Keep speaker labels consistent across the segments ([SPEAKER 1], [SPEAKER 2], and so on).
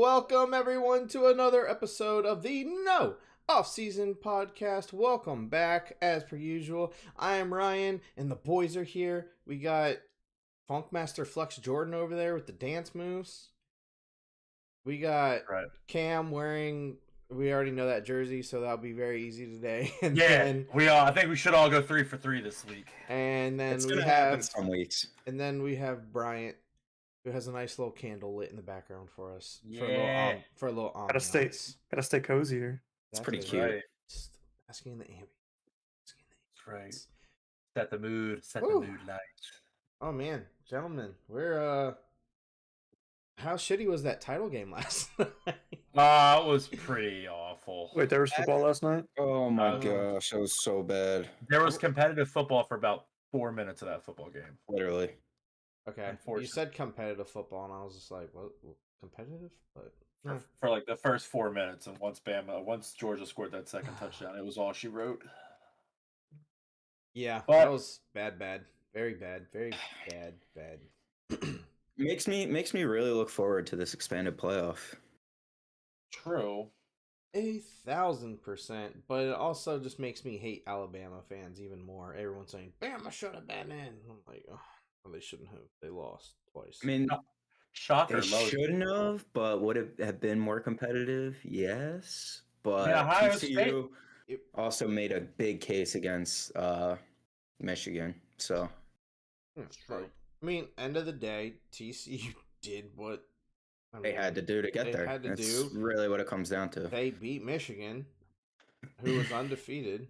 [SPEAKER 1] welcome everyone to another episode of the No Offseason podcast. Welcome back, as per usual. I am Ryan, and the boys are here. We got Funkmaster Flex Jordan over there with the dance moves. We got Cam wearing. We already know that jersey, so that'll be very easy today. And then,
[SPEAKER 2] we are. I think we should all go 3 for 3 this week.
[SPEAKER 1] And then
[SPEAKER 3] it's
[SPEAKER 1] we
[SPEAKER 3] gonna
[SPEAKER 1] have
[SPEAKER 3] happen some weeks.
[SPEAKER 1] And then we have Bryant, who has a nice little candle lit in the background for us.
[SPEAKER 2] Yeah.
[SPEAKER 1] For a little ambiance.
[SPEAKER 4] Gotta stay cozy here.
[SPEAKER 3] It's pretty cute.
[SPEAKER 2] Right.
[SPEAKER 1] Just asking the ambience.
[SPEAKER 2] That's right. Set the mood. Set the mood light.
[SPEAKER 1] Oh man, gentlemen, we're how shitty was that title game last night?
[SPEAKER 2] It was pretty awful.
[SPEAKER 4] Wait, there was football last night?
[SPEAKER 3] Oh my gosh, that was so bad.
[SPEAKER 2] There was competitive football for about 4 minutes of that football game.
[SPEAKER 3] Literally.
[SPEAKER 1] Okay, you said competitive football, and I was just like, "What competitive?" But
[SPEAKER 2] for like the first 4 minutes, and once Georgia scored that second touchdown, it was all she wrote.
[SPEAKER 1] Yeah, that was bad, very bad.
[SPEAKER 3] Makes me really look forward to this expanded playoff.
[SPEAKER 2] True.
[SPEAKER 1] 1,000%, but it also just makes me hate Alabama fans even more. Everyone's saying Bama should have been in. I'm like, oh, well, they shouldn't have. They lost twice.
[SPEAKER 3] I mean,
[SPEAKER 2] shocker.
[SPEAKER 3] They shouldn't have, but would it have been more competitive? Yes, but TCU also made a big case against Michigan. So,
[SPEAKER 1] true. I mean, end of the day, TCU did what
[SPEAKER 3] they had to do to get there. That's really what it comes down to.
[SPEAKER 1] They beat Michigan, who was undefeated.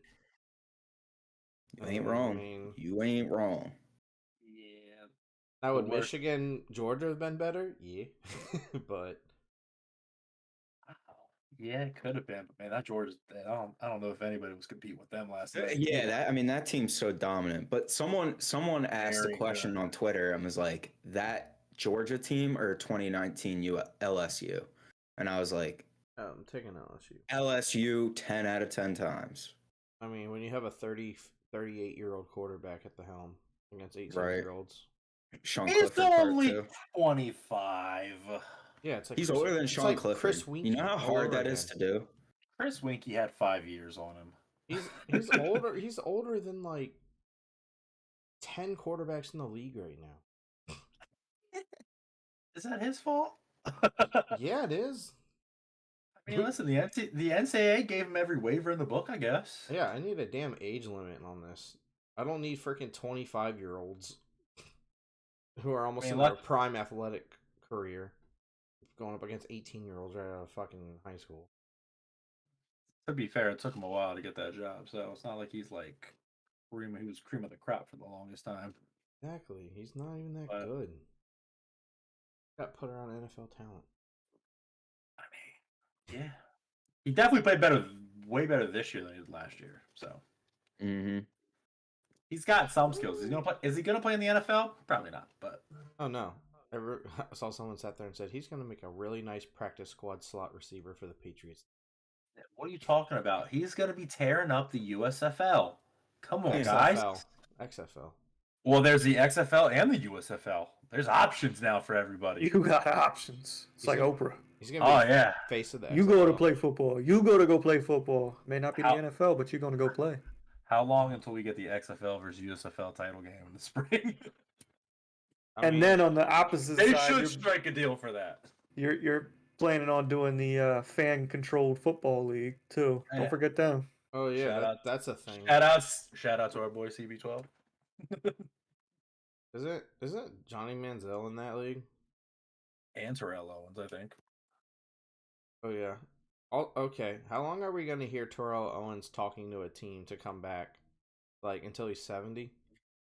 [SPEAKER 3] You ain't wrong. You ain't wrong.
[SPEAKER 2] Yeah.
[SPEAKER 1] Now, would Michigan, Georgia have been better? Yeah. But.
[SPEAKER 2] Yeah, it could have been. But man, that Georgia, I don't know if anybody was competing with them last night.
[SPEAKER 3] Yeah, that team's so dominant. But someone asked a question on Twitter and was like, that Georgia team or 2019 LSU? And I was like,
[SPEAKER 1] I'm taking LSU.
[SPEAKER 3] LSU 10 out of 10 times.
[SPEAKER 1] I mean, when you have a 38-year-old quarterback at the helm against 18-year-olds.
[SPEAKER 3] Sean
[SPEAKER 2] He's
[SPEAKER 3] Clifford
[SPEAKER 2] only 25.
[SPEAKER 1] Yeah, it's like
[SPEAKER 3] he's older than Sean Clifford.
[SPEAKER 1] Chris Winky,
[SPEAKER 3] you know how hard that is to do?
[SPEAKER 2] Chris Winky had 5 years on him.
[SPEAKER 1] He's older. He's older than like 10 quarterbacks in the league right now.
[SPEAKER 2] Is that his fault?
[SPEAKER 1] Yeah, it is.
[SPEAKER 2] I mean, listen, the NCAA gave him every waiver in the book, I guess.
[SPEAKER 1] Yeah, I need a damn age limit on this. I don't need freaking 25-year-olds who are almost in their prime athletic career going up against 18-year-olds right out of fucking high school.
[SPEAKER 2] To be fair, it took him a while to get that job, so it's not like he's like he was cream of the crop for the longest time.
[SPEAKER 1] Exactly. He's not even that good. Got put around NFL talent.
[SPEAKER 2] I mean, yeah. He definitely played way better this year than he did last year, so.
[SPEAKER 3] Mm-hmm.
[SPEAKER 2] He's got some skills. Is he gonna play in the NFL? Probably not, but.
[SPEAKER 1] Oh, no. I saw someone sat there and said he's going to make a really nice practice squad slot receiver for the Patriots.
[SPEAKER 2] What are you talking about? He's going to be tearing up the USFL. Come on,
[SPEAKER 1] XFL.
[SPEAKER 2] guys.
[SPEAKER 1] XFL.
[SPEAKER 2] Well, there's the XFL and the USFL. There's options now for everybody.
[SPEAKER 4] You got options. It's like Oprah.
[SPEAKER 1] He's going to be face of the XFL.
[SPEAKER 4] You go to play football. You go play football. May not be the NFL, but you're going to go play.
[SPEAKER 2] How long until we get the XFL versus USFL title game in the spring?
[SPEAKER 4] Then on the opposite side,
[SPEAKER 2] they should strike a deal for that.
[SPEAKER 4] You're planning on doing the fan-controlled football league too. Don't forget them.
[SPEAKER 1] Oh yeah, that's a thing.
[SPEAKER 2] Shout out to our boy CB12.
[SPEAKER 1] Isn't Johnny Manziel in that league?
[SPEAKER 2] And Terrell Owens, I think.
[SPEAKER 1] Oh yeah. Okay. How long are we gonna hear Terrell Owens talking to a team to come back? Like until he's 70?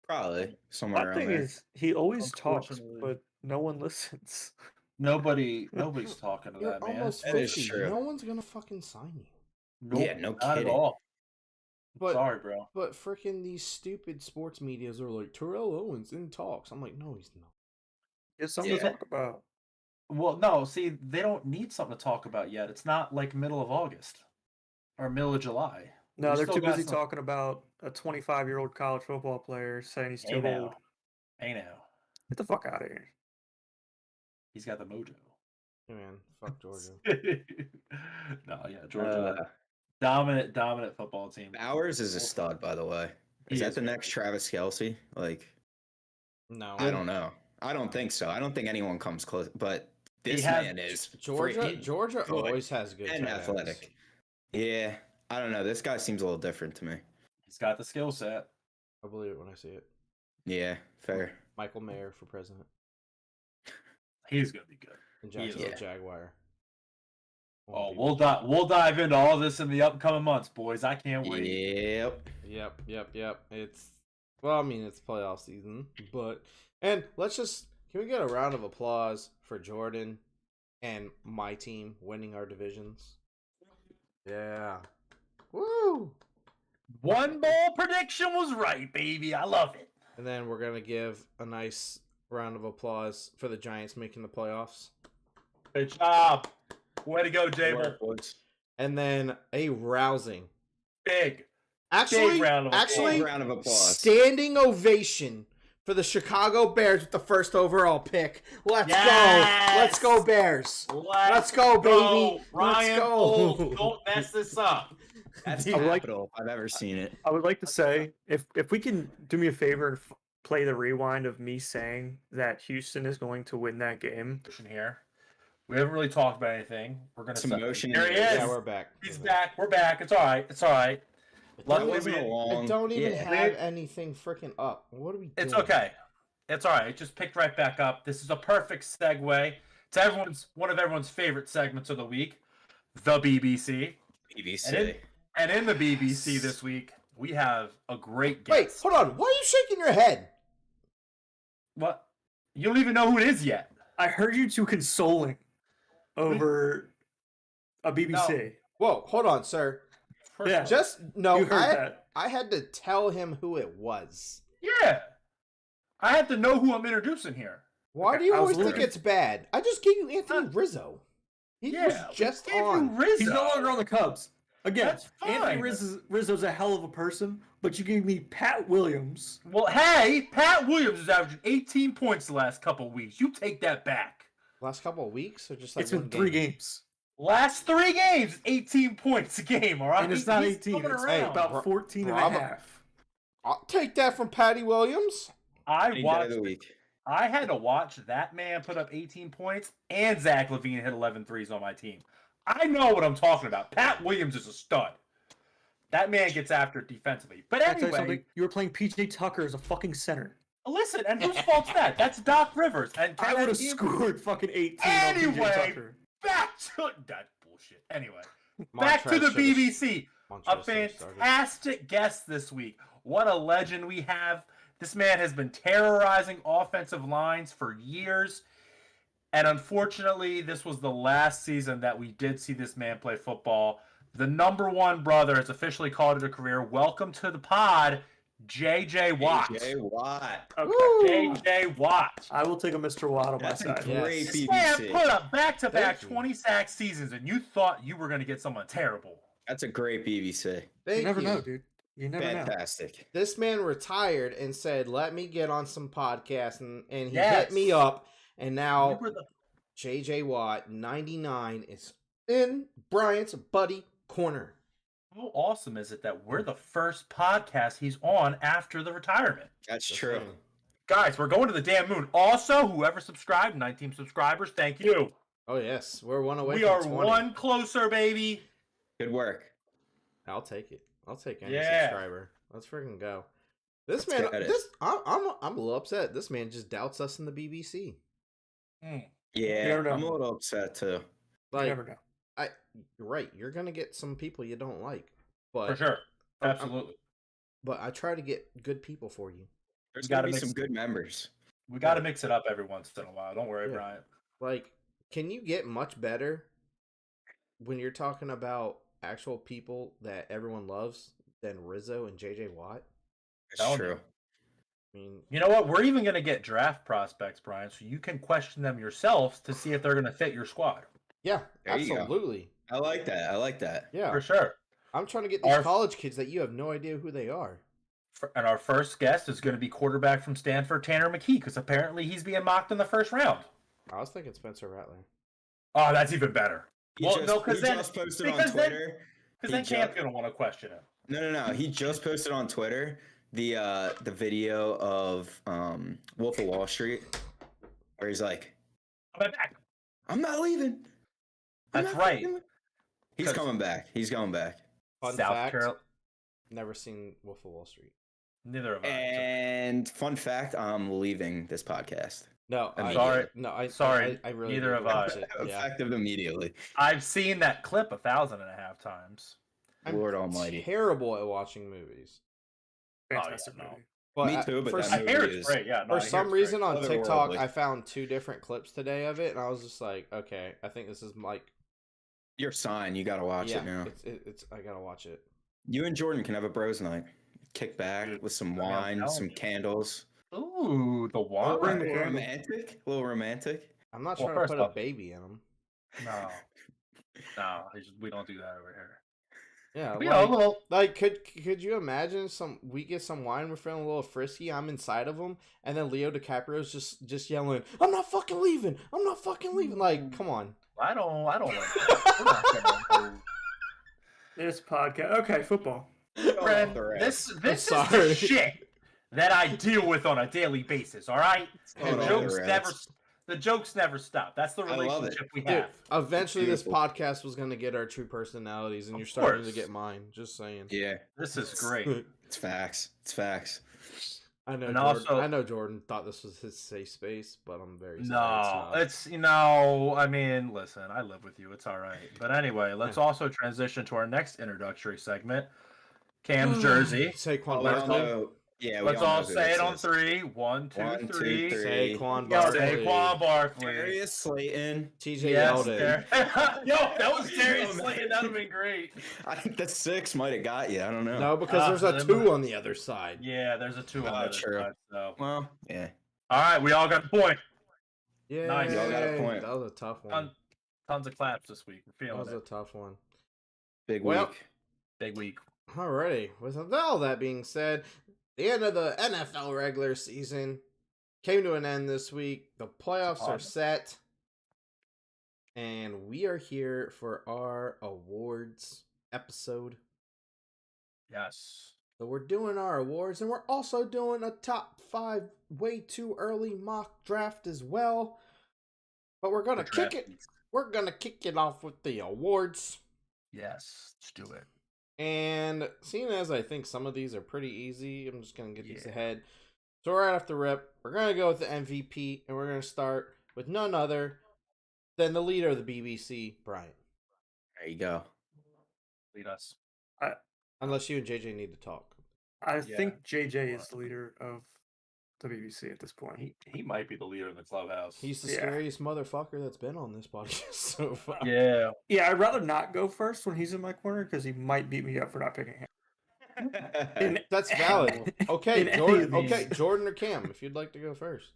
[SPEAKER 3] Probably somewhere around there.
[SPEAKER 4] My thing is, he always talks, but no one listens.
[SPEAKER 2] Nobody's talking to that man.
[SPEAKER 1] You're almost 50. No one's gonna fucking sign you.
[SPEAKER 3] Nope, yeah, no
[SPEAKER 2] not
[SPEAKER 3] kidding.
[SPEAKER 2] At all.
[SPEAKER 1] But,
[SPEAKER 2] sorry, bro.
[SPEAKER 1] But freaking these stupid sports medias are like, Terrell Owens in talks. I'm like, no, he's not.
[SPEAKER 4] It's something to talk about.
[SPEAKER 2] Well, no, see, they don't need something to talk about yet. It's not like middle of August or middle of July.
[SPEAKER 4] No, they're too busy talking about a 25-year-old college football player saying he's too old.
[SPEAKER 2] Hey now.
[SPEAKER 4] Get the fuck out of here.
[SPEAKER 2] He's got the mojo.
[SPEAKER 1] Hey, man, fuck Georgia.
[SPEAKER 2] No, yeah, Georgia. Dominant football team.
[SPEAKER 3] Bowers is a stud, by the way. Is that the next Travis Kelce? Like,
[SPEAKER 1] no,
[SPEAKER 3] I don't know. I don't think so. I don't think anyone comes close. But this man is
[SPEAKER 1] Georgia always has good
[SPEAKER 3] and athletic. Yeah, I don't know. This guy seems a little different to me.
[SPEAKER 2] He's got the skill set.
[SPEAKER 1] I believe it when I see it.
[SPEAKER 3] Yeah, fair.
[SPEAKER 1] Michael Mayer for president.
[SPEAKER 2] He's gonna be good.
[SPEAKER 1] And Jacksonville Jaguar.
[SPEAKER 2] Oh, we'll dive into all this in the upcoming months, boys. I can't wait.
[SPEAKER 1] Yep. It's playoff season, and can we get a round of applause for Jordan and my team winning our divisions? Yeah. Woo!
[SPEAKER 2] One bowl prediction was right, baby. I love it.
[SPEAKER 1] And then we're gonna give a nice round of applause for the Giants making the playoffs.
[SPEAKER 2] Good job. Way to go, Jamer.
[SPEAKER 1] And then a rousing,
[SPEAKER 2] big
[SPEAKER 3] round of applause.
[SPEAKER 1] Standing ovation for the Chicago Bears with the first overall pick. Let's go. Let's go, Bears. Let's go, baby.
[SPEAKER 2] Ryan,
[SPEAKER 1] let's go.
[SPEAKER 2] Don't mess this up.
[SPEAKER 3] That's capital. I've ever seen it.
[SPEAKER 4] I would like to say, if we can do me a favor and play the rewind of me saying that Houston is going to win that game.
[SPEAKER 2] Here. We haven't really talked about anything. We're going to
[SPEAKER 3] motion.
[SPEAKER 2] Here he is.
[SPEAKER 1] Yeah, we're back.
[SPEAKER 2] He's back. We're back. It's all right.
[SPEAKER 1] I don't even have anything freaking up. What are we doing?
[SPEAKER 2] It's okay. It's all right. It just picked right back up. This is a perfect segue to one of everyone's favorite segments of the week, the BBC. And in the BBC this week, we have a great guest.
[SPEAKER 1] Wait, hold on. Why are you shaking your head?
[SPEAKER 2] What? You don't even know who it is yet.
[SPEAKER 4] I heard you two consoling over a BBC.
[SPEAKER 1] No. Whoa, hold on, sir.
[SPEAKER 4] Yeah.
[SPEAKER 1] I had to tell him who it was.
[SPEAKER 2] Yeah. I had to know who I'm introducing here.
[SPEAKER 1] Why do you always think it's bad? I just gave you Anthony Rizzo. He was just on.
[SPEAKER 4] He's no longer on the Cubs. Again,
[SPEAKER 2] that's fine.
[SPEAKER 4] Anthony Rizzo's a hell of a person, but you gave me Pat Williams.
[SPEAKER 2] Well, hey, Pat Williams is averaging 18 points the last couple of weeks. You take that back.
[SPEAKER 1] Last couple of weeks? Or just like
[SPEAKER 4] it's been 3 games.
[SPEAKER 2] Last 3 games, 18 points a game, all right?
[SPEAKER 4] And it's not 18. It's about 14 and a half.
[SPEAKER 1] I'll take that from Patty Williams.
[SPEAKER 2] I had to watch that man put up 18 points and Zach LaVine hit 11 threes on my team. I know what I'm talking about. Pat Williams is a stud. That man gets after it defensively. But anyway,
[SPEAKER 4] you were playing PJ Tucker as a fucking center.
[SPEAKER 2] Listen, and whose fault's that? That's Doc Rivers. And
[SPEAKER 4] I would have scored fucking 18
[SPEAKER 2] anyway,
[SPEAKER 4] on PJ Tucker.
[SPEAKER 2] Back to that bullshit. Anyway, back to the BBC. A fantastic guest this week. What a legend we have. This man has been terrorizing offensive lines for years. And unfortunately, this was the last season that we did see this man play football. The number one brother has officially called it a career. Welcome to the pod, JJ Watt.
[SPEAKER 3] JJ Watt.
[SPEAKER 2] Okay. JJ Watt.
[SPEAKER 4] I will take a Mr. Watt on my side.
[SPEAKER 3] Great BBC.
[SPEAKER 2] This man put up back-to-back 20-sack seasons, and you thought you were going to get someone terrible.
[SPEAKER 3] That's a great BBC.
[SPEAKER 4] You never know, dude. You never know.
[SPEAKER 3] Fantastic.
[SPEAKER 1] This man retired and said, let me get on some podcasts, and he hit me up. And now, JJ Watt, 99, is in Bryant's buddy corner.
[SPEAKER 2] How awesome is it that we're the first podcast he's on after the retirement?
[SPEAKER 3] That's true.
[SPEAKER 2] Guys, we're going to the damn moon. Also, whoever subscribed, 19 subscribers, thank you.
[SPEAKER 1] Oh, yes. We're one away
[SPEAKER 2] we
[SPEAKER 1] from
[SPEAKER 2] are
[SPEAKER 1] 20.
[SPEAKER 2] one closer, baby.
[SPEAKER 3] Good work.
[SPEAKER 1] I'll take it. I'll take any subscriber. Let's freaking go. I'm a little upset. This man just doubts us in the BBC.
[SPEAKER 3] Yeah, I'm a little upset too.
[SPEAKER 1] Like,
[SPEAKER 4] you never know.
[SPEAKER 1] You're right. You're gonna get some people you don't like, but
[SPEAKER 2] for sure, absolutely.
[SPEAKER 1] But I try to get good people for you.
[SPEAKER 3] There's gotta be some good members.
[SPEAKER 2] We got to mix it up every once in a while. Don't worry, Brian.
[SPEAKER 1] Like, can you get much better when you're talking about actual people that everyone loves than Rizzo and JJ Watt?
[SPEAKER 3] That's true.
[SPEAKER 1] I mean,
[SPEAKER 2] you know what? We're even going to get draft prospects, Brian, so you can question them yourself to see if they're going to fit your squad.
[SPEAKER 1] Yeah, absolutely.
[SPEAKER 3] I like that.
[SPEAKER 1] Yeah,
[SPEAKER 2] for sure.
[SPEAKER 1] I'm trying to get these college kids that you have no idea who they are.
[SPEAKER 2] And our first guest is going to be quarterback from Stanford, Tanner McKee, because apparently he's being mocked in the first round.
[SPEAKER 1] I was thinking Spencer Rattler.
[SPEAKER 2] Oh, that's even better.
[SPEAKER 3] Because then just posted on Twitter.
[SPEAKER 2] Because then Camp's gonna want to question him.
[SPEAKER 3] No. He just posted on Twitter the video of Wolf of Wall Street, where he's like,
[SPEAKER 2] "I'm back.
[SPEAKER 3] I'm not leaving."
[SPEAKER 2] That's right.
[SPEAKER 3] He's coming back. He's going back.
[SPEAKER 1] Fun fact, never seen Wolf of Wall Street.
[SPEAKER 2] Neither of us.
[SPEAKER 3] And fun fact, I'm leaving this podcast.
[SPEAKER 1] No,
[SPEAKER 2] I'm sorry.
[SPEAKER 1] Sorry. I really
[SPEAKER 2] neither of us.
[SPEAKER 3] Effective immediately.
[SPEAKER 2] I've seen that clip 1,500 times.
[SPEAKER 3] Lord Almighty.
[SPEAKER 1] Terrible at watching movies.
[SPEAKER 4] Fantastic movie.
[SPEAKER 1] But
[SPEAKER 3] me too, but
[SPEAKER 2] that movie is great. Yeah,
[SPEAKER 1] for some reason on TikTok, I found 2 different clips today of it, and I was just like, okay, I think this is like
[SPEAKER 3] your sign. You gotta watch it now.
[SPEAKER 1] It's I gotta watch it.
[SPEAKER 3] You and Jordan can have a bros night. Kick back with some wine, some candles.
[SPEAKER 2] Ooh, the wine.
[SPEAKER 3] A little romantic.
[SPEAKER 1] I'm not trying to put a baby in them.
[SPEAKER 2] No, we don't do that over here.
[SPEAKER 1] Yeah, could you imagine we get some wine, we're feeling a little frisky, I'm inside of them, and then Leo DiCaprio's just yelling, "I'm not fucking leaving! I'm not fucking leaving!" Like, come on.
[SPEAKER 2] I don't like that.
[SPEAKER 4] This podcast, okay, football.
[SPEAKER 2] Friend, this is the shit that I deal with on a daily basis. All right, the jokes never stop. That's the relationship we have. Dude,
[SPEAKER 1] eventually, this podcast was going to get our true personalities, and you're starting to get mine. Just saying.
[SPEAKER 3] Yeah,
[SPEAKER 2] this is great.
[SPEAKER 3] It's facts.
[SPEAKER 1] I know Jordan thought this was his safe space, but I'm very sorry.
[SPEAKER 2] I mean, listen, I live with you. It's all right. But anyway, let's also transition to our next introductory segment. Cam's jersey.
[SPEAKER 1] Saquon Barkley.
[SPEAKER 3] Yeah,
[SPEAKER 2] let's all say it on 3. 1, 2, 3.
[SPEAKER 1] Saquon Barkley.
[SPEAKER 2] Saquon Barkley.
[SPEAKER 3] Darius Slayton.
[SPEAKER 1] TJ Yeldon.
[SPEAKER 2] Yo, that was Darius Slayton. That would have been great.
[SPEAKER 3] I think the 6 might have got you. I don't know.
[SPEAKER 1] No, because there's a 2 on the other side.
[SPEAKER 2] Yeah, there's a 2 on the other side. So.
[SPEAKER 3] Well, yeah.
[SPEAKER 2] All right, we all got a point.
[SPEAKER 1] Yeah,
[SPEAKER 3] nice. We all got a point.
[SPEAKER 1] That was a tough one.
[SPEAKER 2] Tons of claps this week. We're feeling
[SPEAKER 1] that was a tough one.
[SPEAKER 3] Big week.
[SPEAKER 1] Alrighty. With all that being said, the end of the NFL regular season came to an end this week. The playoffs are set. And we are here for our awards episode.
[SPEAKER 2] Yes.
[SPEAKER 1] So we're doing our awards, and we're also doing a top 5 way too early mock draft as well. But we're gonna kick it off with the awards.
[SPEAKER 2] Yes, let's do it.
[SPEAKER 1] And seeing as I think some of these are pretty easy, I'm just going to get these ahead. So right off the rip, we're going to go with the MVP, and we're going to start with none other than the leader of the BBC, Brian.
[SPEAKER 3] There you go.
[SPEAKER 2] Lead us.
[SPEAKER 1] Unless you and JJ need to talk.
[SPEAKER 4] I think JJ is the leader of the BBC at this point.
[SPEAKER 2] He might be the leader in the clubhouse.
[SPEAKER 1] He's the scariest motherfucker that's been on this podcast so far.
[SPEAKER 4] Yeah, I'd rather not go first when he's in my corner because he might beat me up for not picking him.
[SPEAKER 1] That's valid. Okay, Jordan or Cam, if you'd like to go first.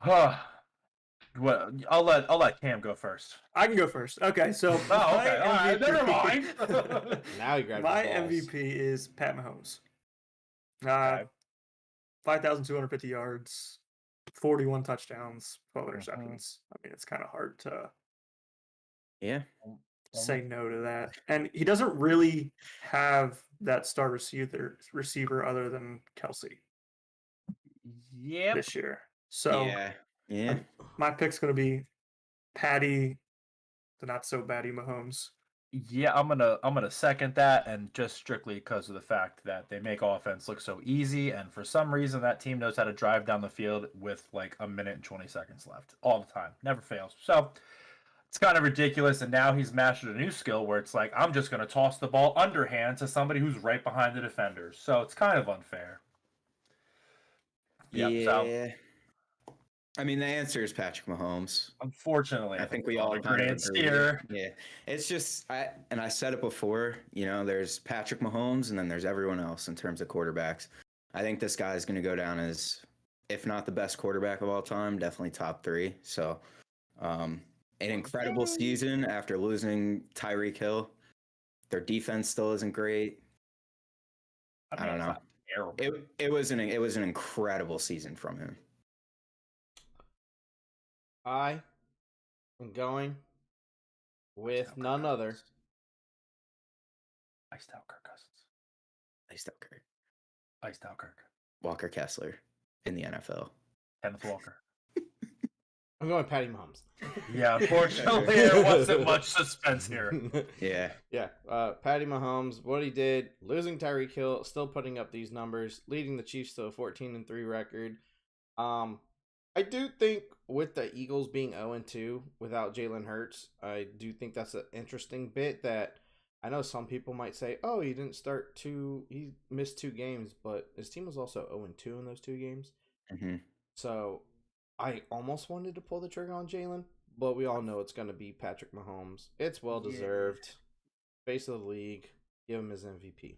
[SPEAKER 2] Well, I'll let Cam go first.
[SPEAKER 4] I can go first. Okay, so
[SPEAKER 2] okay, all right, never mind.
[SPEAKER 1] Now you grab
[SPEAKER 4] my MVP is Pat Mahomes. 5,250 yards, 41 touchdowns, 12 interceptions. I mean, it's kind of hard to say no to that. And he doesn't really have that star receiver other than Kelsey.
[SPEAKER 2] Yeah.
[SPEAKER 4] This year. So
[SPEAKER 3] yeah.
[SPEAKER 4] My pick's going to be Patty, the not so baddie Mahomes.
[SPEAKER 2] Yeah, I'm gonna second that, and just strictly because of the fact that they make offense look so easy, and for some reason that team knows how to drive down the field with like 1 minute and 20 seconds left all the time, never fails. So it's kind of ridiculous, and now he's mastered a new skill where it's like I'm just gonna toss the ball underhand to somebody who's right behind the defenders. So it's kind of unfair.
[SPEAKER 3] Yeah. So, I mean, the answer is Patrick Mahomes.
[SPEAKER 2] Unfortunately,
[SPEAKER 3] I think we all
[SPEAKER 2] agree here.
[SPEAKER 3] Yeah, it's just I said it before. You know, there's Patrick Mahomes, and then there's everyone else in terms of quarterbacks. I think this guy is going to go down as, if not the best quarterback of all time, definitely top 3. So, an incredible season after losing Tyreek Hill. Their defense still isn't great. I don't know. It was an incredible season from him.
[SPEAKER 1] I am going with none other.
[SPEAKER 2] Iced out Kirk Cousins.
[SPEAKER 3] Iced out Kirk.
[SPEAKER 2] Iced out Kirk.
[SPEAKER 3] Walker Kessler in the NFL.
[SPEAKER 2] Kenneth Walker.
[SPEAKER 1] I'm going Patty Mahomes.
[SPEAKER 2] Yeah, unfortunately, there wasn't much suspense here.
[SPEAKER 3] Yeah.
[SPEAKER 1] Yeah. Patty Mahomes, what he did, losing Tyreek Hill, still putting up these numbers, leading the Chiefs to a 14-3 record. I do think with the Eagles being 0-2 without Jalen Hurts, I do think that's an interesting bit that I know some people might say, oh, he missed 2 games, but his team was also 0-2 in those 2 games.
[SPEAKER 3] Mm-hmm.
[SPEAKER 1] So I almost wanted to pull the trigger on Jalen, but we all know it's going to be Patrick Mahomes. It's well-deserved. Face of the league. Give him his MVP.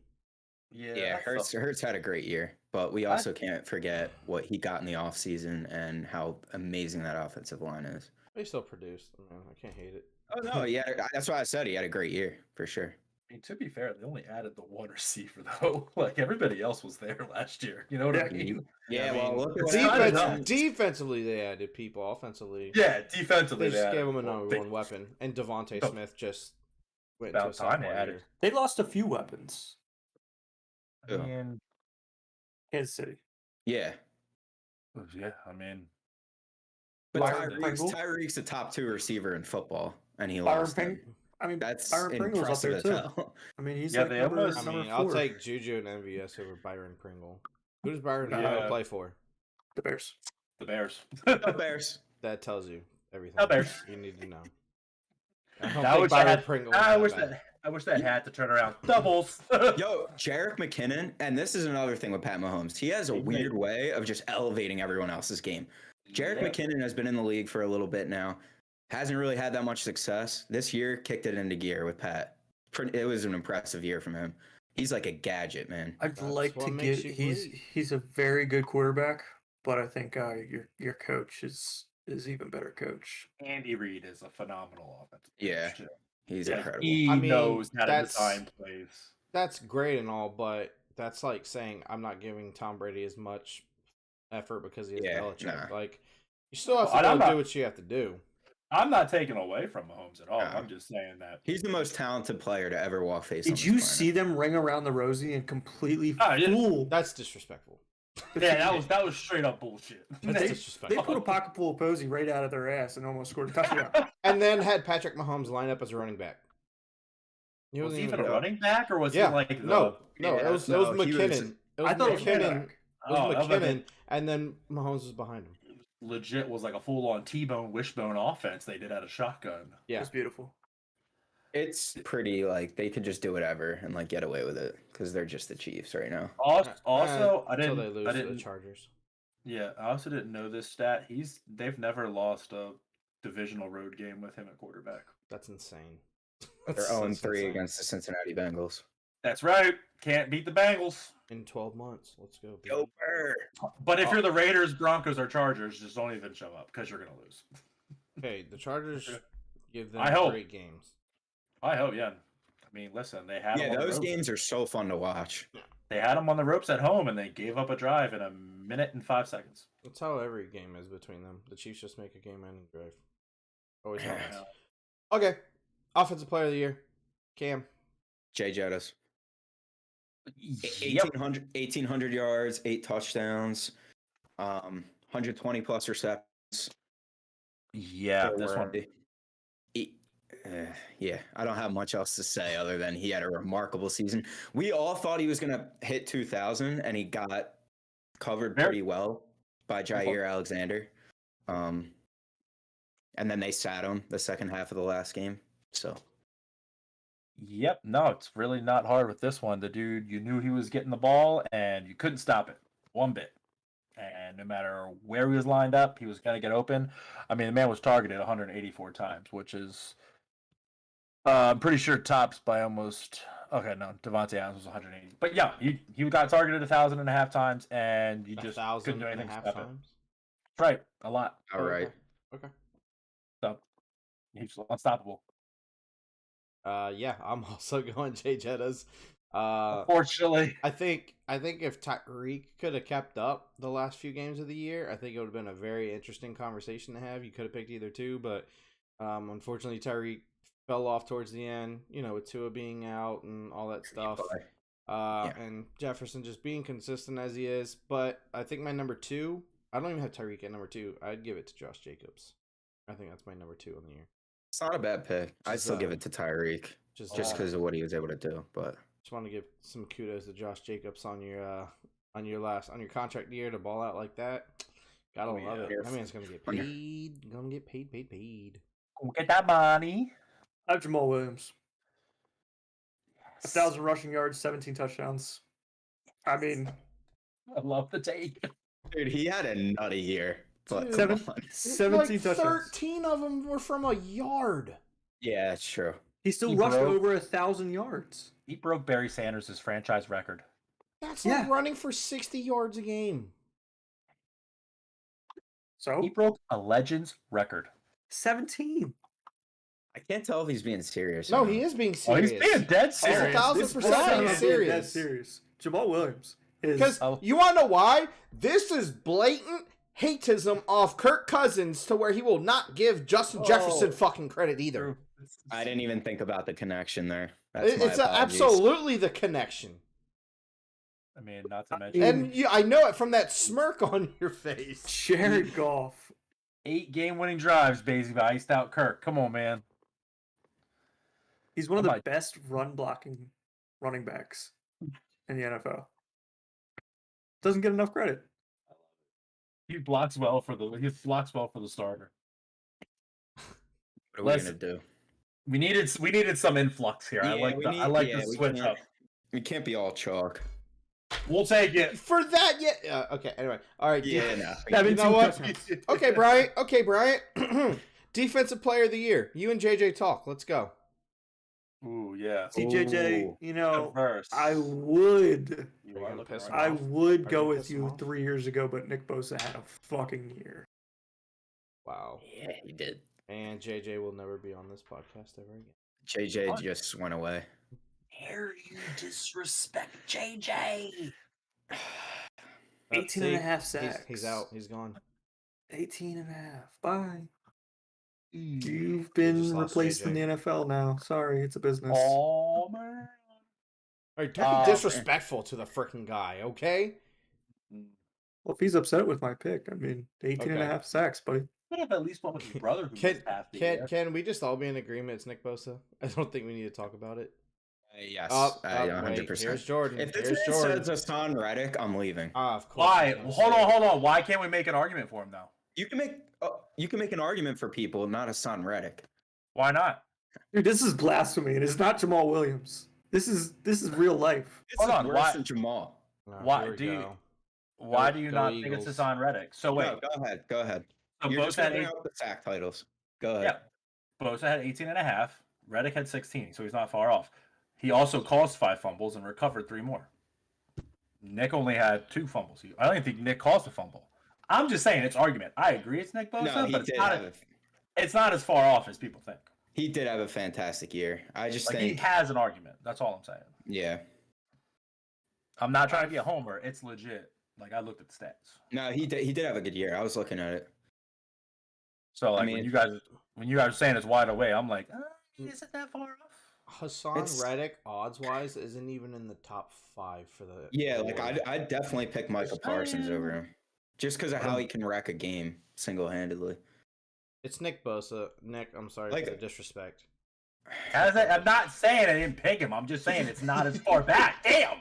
[SPEAKER 3] Yeah, Hurts had a great year, but we also can't forget what he got in the offseason and how amazing that offensive line is.
[SPEAKER 1] He still produced. I can't hate it.
[SPEAKER 3] Oh, no, yeah, that's why I said he had a great year, for sure.
[SPEAKER 2] I mean, to be fair, they only added the one receiver, though. Like, everybody else was there last year. You know what I mean?
[SPEAKER 3] Yeah, look
[SPEAKER 1] at defensively, they added people. Offensively,
[SPEAKER 2] yeah, defensively,
[SPEAKER 1] they just gave him a number one weapon. And Devontae Smith just went
[SPEAKER 2] about
[SPEAKER 1] into a
[SPEAKER 2] time they
[SPEAKER 1] sophomore
[SPEAKER 2] added.
[SPEAKER 1] year.
[SPEAKER 4] They lost a few weapons.
[SPEAKER 2] I mean,
[SPEAKER 4] Kansas City.
[SPEAKER 3] Yeah.
[SPEAKER 2] I mean,
[SPEAKER 3] but Tyreek's the top 2 receiver in football, and he lost him. That's
[SPEAKER 4] Byron Pringle's up there too. I mean, he's like number 4.
[SPEAKER 1] I'll take Juju and MVS over Byron Pringle. Who does Byron Pringle play for?
[SPEAKER 4] The Bears.
[SPEAKER 2] The Bears.
[SPEAKER 3] The Bears.
[SPEAKER 1] That tells you everything you need to know.
[SPEAKER 2] I wish that had to turn around. Doubles.
[SPEAKER 3] Yo, Jerick McKinnon, and this is another thing with Pat Mahomes. He has a weird way of just elevating everyone else's game. Jerick McKinnon has been in the league for a little bit now. Hasn't really had that much success. This year, kicked it into gear with Pat. It was an impressive year from him. He's like a gadget, man.
[SPEAKER 4] I'd like to give. He's a very good quarterback, but I think your coach is even better coach.
[SPEAKER 2] Andy Reid is a phenomenal offensive coach.
[SPEAKER 3] Yeah, he's incredible.
[SPEAKER 2] He knows how to design plays.
[SPEAKER 1] That's great and all, but that's like saying I'm not giving Tom Brady as much effort because he has Belichick. Like, you still have to do what you have to do.
[SPEAKER 2] I'm not taking away from Mahomes at all. I'm just saying that
[SPEAKER 3] he's the most talented player to ever walk face.
[SPEAKER 4] Did you see them ring around the Rosie and completely fool?
[SPEAKER 1] That's disrespectful.
[SPEAKER 2] Yeah, that was straight up bullshit.
[SPEAKER 1] That's disrespectful.
[SPEAKER 4] They put a pocket full of Posey right out of their ass and almost scored a touchdown.
[SPEAKER 1] And then had Patrick Mahomes line up as a running back.
[SPEAKER 2] Was he even a running back, or was he like
[SPEAKER 1] no? It was McKinnon.
[SPEAKER 4] I thought it was McKinnon.
[SPEAKER 1] It was McKinnon, and then Mahomes was behind him.
[SPEAKER 2] Legit was like a full-on T-bone wishbone offense they did out of shotgun.
[SPEAKER 1] Yeah,
[SPEAKER 4] it's beautiful.
[SPEAKER 3] It's pretty like they could just do whatever and like get away with it because they're just the Chiefs right now.
[SPEAKER 2] Also, I didn't
[SPEAKER 1] to the Chargers.
[SPEAKER 2] Yeah, I also didn't know this stat. They've never lost a divisional road game with him at quarterback.
[SPEAKER 1] That's insane.
[SPEAKER 3] They're 0-3 against the Cincinnati Bengals.
[SPEAKER 2] That's right. Can't beat the Bengals
[SPEAKER 1] in 12 months. Let's go.
[SPEAKER 3] Go Bird.
[SPEAKER 2] But if you're the Raiders, Broncos, or Chargers, just don't even show up because you're gonna lose.
[SPEAKER 1] Hey, the Chargers give them great games.
[SPEAKER 2] I hope, yeah. I mean, listen, they had
[SPEAKER 3] those games are so fun to watch.
[SPEAKER 2] They had them on the ropes at home, and they gave up a drive in 1 minute and 5 seconds.
[SPEAKER 1] That's how every game is between them. The Chiefs just make a game-ending drive. Always happens. Okay, offensive player of the year, Cam.
[SPEAKER 3] Jay Jettis. 1,800 yards, 8 touchdowns, 120 plus receptions.
[SPEAKER 2] Yeah, this one.
[SPEAKER 3] I don't have much else to say other than he had a remarkable season. We all thought he was going to hit 2,000, and he got covered pretty well by Jair Alexander. And then they sat him the second half of the last game. So.
[SPEAKER 2] Yep. No, it's really not hard with this one. The dude, you knew he was getting the ball, and you couldn't stop it one bit. And no matter where he was lined up, he was going to get open. I mean, the man was targeted 184 times, which is, I'm pretty sure tops by almost. Okay, no, Devontae Adams was 180. But yeah, he got targeted 1,500 times, and you just couldn't do anything to stop it. Right, a lot.
[SPEAKER 3] All right.
[SPEAKER 1] Okay.
[SPEAKER 2] So he's unstoppable.
[SPEAKER 1] Yeah, I'm also going Jay Jettas.
[SPEAKER 2] Unfortunately,
[SPEAKER 1] I think if Tyreek could have kept up the last few games of the year, I think it would have been a very interesting conversation to have. You could have picked either two, but unfortunately, Tyreek fell off towards the end, with Tua being out and all that stuff. And Jefferson just being consistent as he is. But I think my number 2, I don't even have Tyreek at number 2. I'd give it to Josh Jacobs. I think that's my number 2 on the year.
[SPEAKER 3] It's not a bad pick. I'd still give it to Tyreek just because of what he was able to do. But
[SPEAKER 1] just want to give some kudos to Josh Jacobs on your contract year to ball out like that. Gotta love it. That man's gonna get paid. Gonna get paid.
[SPEAKER 2] Get that money.
[SPEAKER 4] I have Jamal Williams. 1,000 rushing yards, 17 touchdowns. I mean,
[SPEAKER 2] I love the take.
[SPEAKER 3] Dude, he had a nutty year. But
[SPEAKER 4] 17 touchdowns.
[SPEAKER 1] 13 of them were from a yard.
[SPEAKER 3] Yeah, it's true.
[SPEAKER 4] He still rushed over 1,000 yards.
[SPEAKER 2] He broke Barry Sanders' franchise record.
[SPEAKER 1] That's like running for 60 yards a game.
[SPEAKER 4] So
[SPEAKER 2] he broke a Legends record.
[SPEAKER 4] 17.
[SPEAKER 3] I can't tell if he's being serious.
[SPEAKER 1] No, he is being serious.
[SPEAKER 2] He's being dead serious.
[SPEAKER 1] 1,000% being serious.
[SPEAKER 4] Dead serious. Jamal Williams is.
[SPEAKER 1] Because you want to know why? This is blatant hateism off Kirk Cousins to where he will not give Justin Jefferson fucking credit either.
[SPEAKER 3] I didn't even think about the connection there.
[SPEAKER 1] It's absolutely the connection.
[SPEAKER 2] I mean, not to mention.
[SPEAKER 1] And I know it from that smirk on your face.
[SPEAKER 4] Jared Goff.
[SPEAKER 2] 8 game-winning drives, basically, iced out Kirk. Come on, man.
[SPEAKER 4] He's one of the best run-blocking running backs in the NFL. Doesn't get enough credit.
[SPEAKER 2] He blocks well for the starter.
[SPEAKER 3] What are we gonna do?
[SPEAKER 2] We needed some influx here.
[SPEAKER 3] Yeah,
[SPEAKER 2] I like the switch up.
[SPEAKER 3] We can't be all chalk.
[SPEAKER 2] We'll take it
[SPEAKER 1] for that. Yeah. Okay. Anyway. All right.
[SPEAKER 3] Yeah.
[SPEAKER 1] You know what? Okay, Bryant. Defensive Player of the Year. You and JJ talk. Let's go.
[SPEAKER 2] Ooh, yeah.
[SPEAKER 4] CJJ, I would go with you 3 years ago, but Nick Bosa had a fucking year.
[SPEAKER 1] Wow.
[SPEAKER 3] Yeah, he did.
[SPEAKER 1] And JJ will never be on this podcast ever again.
[SPEAKER 3] JJ just went away.
[SPEAKER 2] Dare you disrespect JJ?
[SPEAKER 4] 18 and a half sacks.
[SPEAKER 1] He's out. He's gone.
[SPEAKER 4] 18 and a half. Bye. You've been replaced in the NFL now. Sorry, it's a business.
[SPEAKER 2] Oh, man.
[SPEAKER 1] All right, don't be disrespectful to the freaking guy, okay?
[SPEAKER 4] Well, if he's upset with my pick, I mean, 18 and a half sacks, buddy.
[SPEAKER 2] Could have at least went with your brother.
[SPEAKER 1] Can we just all be in agreement? It's Nick Bosa. I don't think we need to talk about it.
[SPEAKER 3] Yes,
[SPEAKER 1] 100%. Here's Jordan.
[SPEAKER 3] If this man says Hassan Reddick, I'm leaving.
[SPEAKER 1] Of course.
[SPEAKER 2] Why? Hold on. Why can't we make an argument for him now?
[SPEAKER 3] You can make an argument for people, not Hassan Reddick.
[SPEAKER 2] Why not?
[SPEAKER 4] Dude, this is blasphemy. It is not Jamal Williams. This is real life.
[SPEAKER 3] Hold on, worse than Jamal.
[SPEAKER 2] Why do you not think it's Hassan Reddick? So wait.
[SPEAKER 3] No, go ahead.
[SPEAKER 2] So
[SPEAKER 3] You're just going out the sack titles. Go ahead.
[SPEAKER 2] Yeah. Bosa had 18 and a half. Reddick had 16, so he's not far off. He also caused 5 fumbles and recovered 3 more. Nick only had 2 fumbles. I don't think Nick caused a fumble. I'm just saying it's argument. I agree it's Nick Bosa, but it's not as far off as people think.
[SPEAKER 3] He did have a fantastic year. I just think
[SPEAKER 2] he has an argument. That's all I'm saying.
[SPEAKER 3] Yeah.
[SPEAKER 2] I'm not trying to be a homer. It's legit. Like, I looked at the stats.
[SPEAKER 3] No, he did have a good year. I was looking at it.
[SPEAKER 2] So when you guys are saying it's wide away, I'm like, is it that far off?
[SPEAKER 1] Hassan Reddick, odds-wise, isn't even in the top 5 for the...
[SPEAKER 3] Yeah, like, I'd definitely pick Michael Parsons over him. Just because of how he can wreck a game single-handedly.
[SPEAKER 1] It's Nick Bosa. Nick, I'm sorry for the disrespect.
[SPEAKER 2] I'm not saying I didn't pick him. I'm just saying it's not as far back. Damn!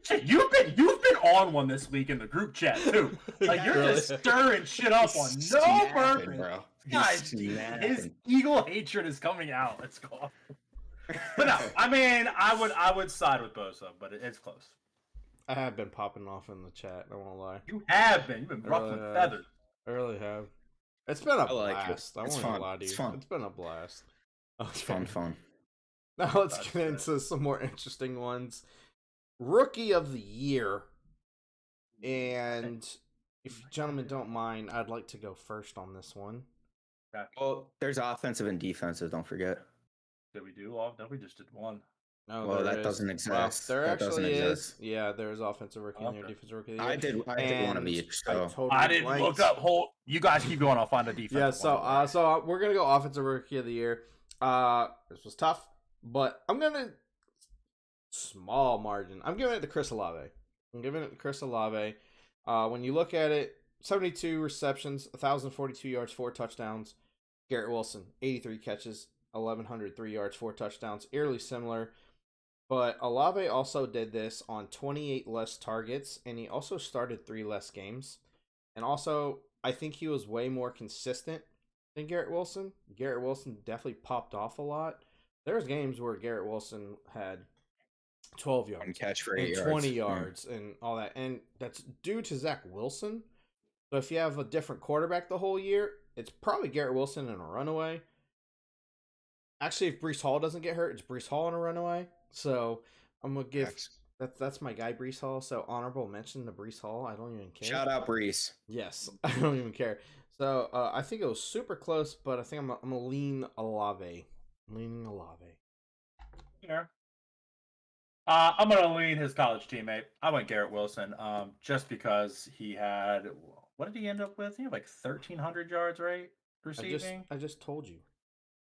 [SPEAKER 2] Shit, you've been on one this week in the group chat, too. Like, you're just stirring shit up on no purpose.
[SPEAKER 3] Bro.
[SPEAKER 2] Guys, his Eagle hatred is coming out. Let's go. But no, I mean, I would side with Bosa, but it's close.
[SPEAKER 1] I have been popping off in the chat. I won't lie.
[SPEAKER 2] You have been. You've been ruffling feathers.
[SPEAKER 1] I really have. It's been a blast. I won't lie to you.
[SPEAKER 3] Fun.
[SPEAKER 1] It's been a blast. Okay.
[SPEAKER 3] It's fun.
[SPEAKER 1] Now let's get into some more interesting ones. Rookie of the Year. And if you gentlemen don't mind, I'd like to go first on this one.
[SPEAKER 3] Well, there's offensive and defensive, don't forget.
[SPEAKER 2] Did we do all? No, we just did one.
[SPEAKER 1] No,
[SPEAKER 3] well, that doesn't exist.
[SPEAKER 1] Well, there actually is. Yeah, there's offensive rookie and defensive rookie.
[SPEAKER 3] I did one of each. So.
[SPEAKER 2] I didn't look up. You guys keep going. I'll find a defense.
[SPEAKER 1] Yeah, so we're gonna go offensive rookie of the year. This was tough, but I'm gonna small margin. I'm giving it to Chris Olave. When you look at it, 72 receptions, 1,042 yards, 4 touchdowns. Garrett Wilson, 83 catches, 1,103 yards, 4 touchdowns. Eerily similar. But Olave also did this on 28 less targets, and he also started 3 less games. And also, I think he was way more consistent than Garrett Wilson. Garrett Wilson definitely popped off a lot. There's games where Garrett Wilson had 12 yards
[SPEAKER 3] One catch for
[SPEAKER 1] 20
[SPEAKER 3] 8 yards.
[SPEAKER 1] yards and all that. And that's due to Zach Wilson. So if you have a different quarterback the whole year, it's probably Garrett Wilson in a runaway. Actually, if Breece Hall doesn't get hurt, it's Breece Hall in a runaway. So I'm going to give... That's my guy, Breece Hall. So honorable mention to Breece Hall. I don't even care.
[SPEAKER 3] Shout out Breece.
[SPEAKER 1] Yes, I don't even care. So I think it was super close, but I think I'm going to lean Olave.
[SPEAKER 2] Yeah. I'm going to lean his college teammate. I went Garrett Wilson just because he had... What did he end up with? He had like 1,300 yards, right? Receiving?
[SPEAKER 1] I just told you.